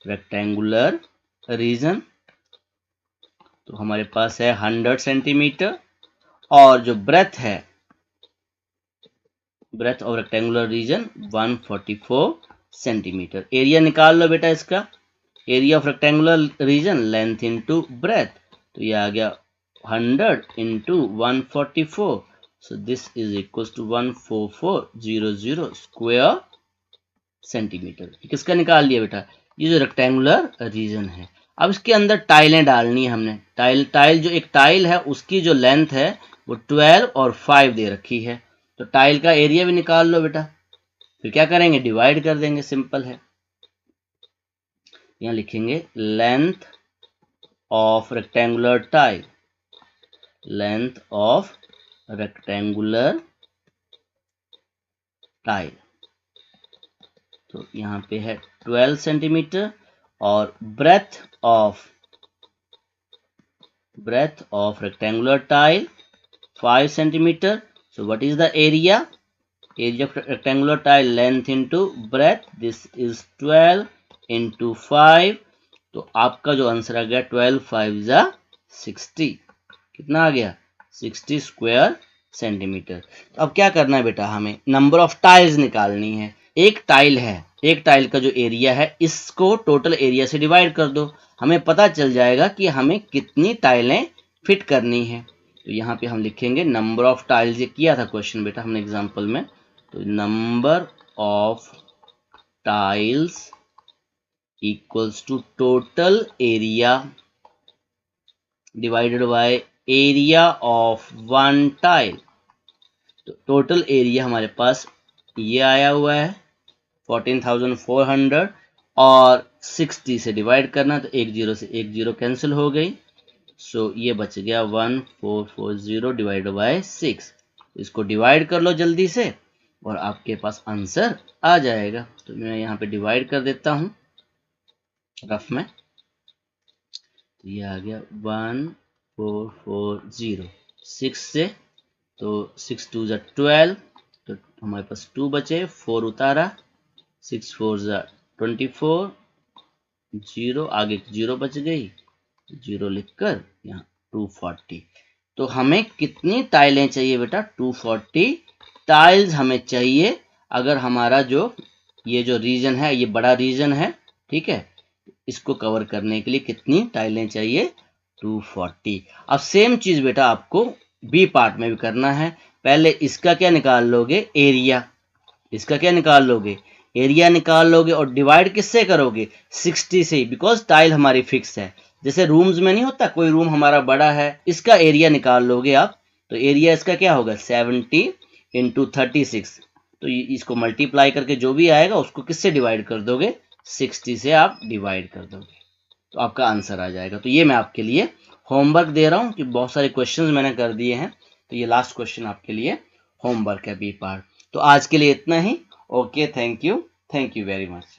[SPEAKER 1] rectangular reason, तो हमारे पास है 100 सेंटीमीटर, और जो ब्रेथ है, breadth of rectangular region 144 centimetre. Area निकाल लो बेटा इसका, area of rectangular region length into breadth, तो ये आ गया 100 into 144, so this is equal to 14400 square centimetre. किसका निकाल लिया बेटा, ये जो रेक्टेंगुलर रीजन है। अब इसके अंदर टाइलें डालनी है हमने, टाइल जो एक टाइल है उसकी जो लेंथ है वो 12 और 5 दे रखी है, तो टाइल का एरिया भी निकाल लो बेटा। फिर क्या करेंगे, डिवाइड कर देंगे, सिंपल है। यहां लिखेंगे length of rectangular tile, length of rectangular tile, तो यहां पे है 12 सेंटीमीटर, और breadth of rectangular tile 5 centimetre, so what is the area of rectangular tile, length into breadth, this is 12 into 5, तो आपका जो आंसर आ गया 12 5 जा 60, कितना आ गया 60 स्क्वायर सेंटीमीटर। तो अब क्या करना है बेटा, हमें नंबर ऑफ टाइल्स निकालनी है। एक टाइल है, एक टाइल का जो एरिया है इसको टोटल एरिया से डिवाइड कर दो, हमें पता चल जाएगा कि हमें कितनी टाइलें फिट करनी है। तो यहाँ पे हम लिखेंगे नंबर ऑफ टाइल्स, ये किया था क्वेश्चन बेटा हमने एग्जांपल में, तो number of tiles equals to total area divided by area of one tile. तो टोटल एरिया हमारे पास ये आया हुआ है 14,400, और 60 से डिवाइड करना, तो एक जीरो से एक जीरो कैंसिल हो गई, सो ये बच गया 1440 डिवाइड बाय 6। इसको डिवाइड कर लो जल्दी से और आपके पास आंसर आ जाएगा। तो मैं यहाँ पे डिवाइड कर देता हूँ रफ में, तो ये आ गया 1440 6 से, तो 6 2 जा 12, तो हमारे पास 2 बचे, 4 उतारा, 6 4 जा 24, 0 आगे 0 बच गई, 0 लिखकर यहाँ 240। तो हमें कितनी टाइलें चाहिए बेटा, 240 टाइल्स हमें चाहिए। अगर हमारा जो ये जो रीजन है ये बड़ा रीजन है, ठीक है, इसको कवर करने के लिए कितनी टाइलें चाहिए, 240। अब सेम चीज बेटा आपको बी पार्ट में भी करना है। पहले इसका क्या निकाल लोगे, एरिया, इसका क्या निकाल लोगे, एरिया निकाल लोगे, और डिवाइड किससे करोगे, 60 से, बिकॉज टाइल हमारी फिक्स है। जैसे रूम्स में नहीं होता, कोई रूम हमारा बड़ा है, इसका एरिया निकाल लोगे आप, तो एरिया इसका क्या होगा 70 इंटू 36, तो इसको मल्टीप्लाई करके जो भी आएगा उसको किससे डिवाइड कर दोगे, 60 से आप डिवाइड कर दोगे, तो आपका आंसर आ जाएगा। तो ये मैं आपके लिए होमवर्क दे रहा हूँ कि बहुत सारे क्वेश्चंस मैंने कर दिए हैं, तो ये लास्ट क्वेश्चन आपके लिए होमवर्क है बी पार्ट। तो आज के लिए इतना ही, okay, thank you very much.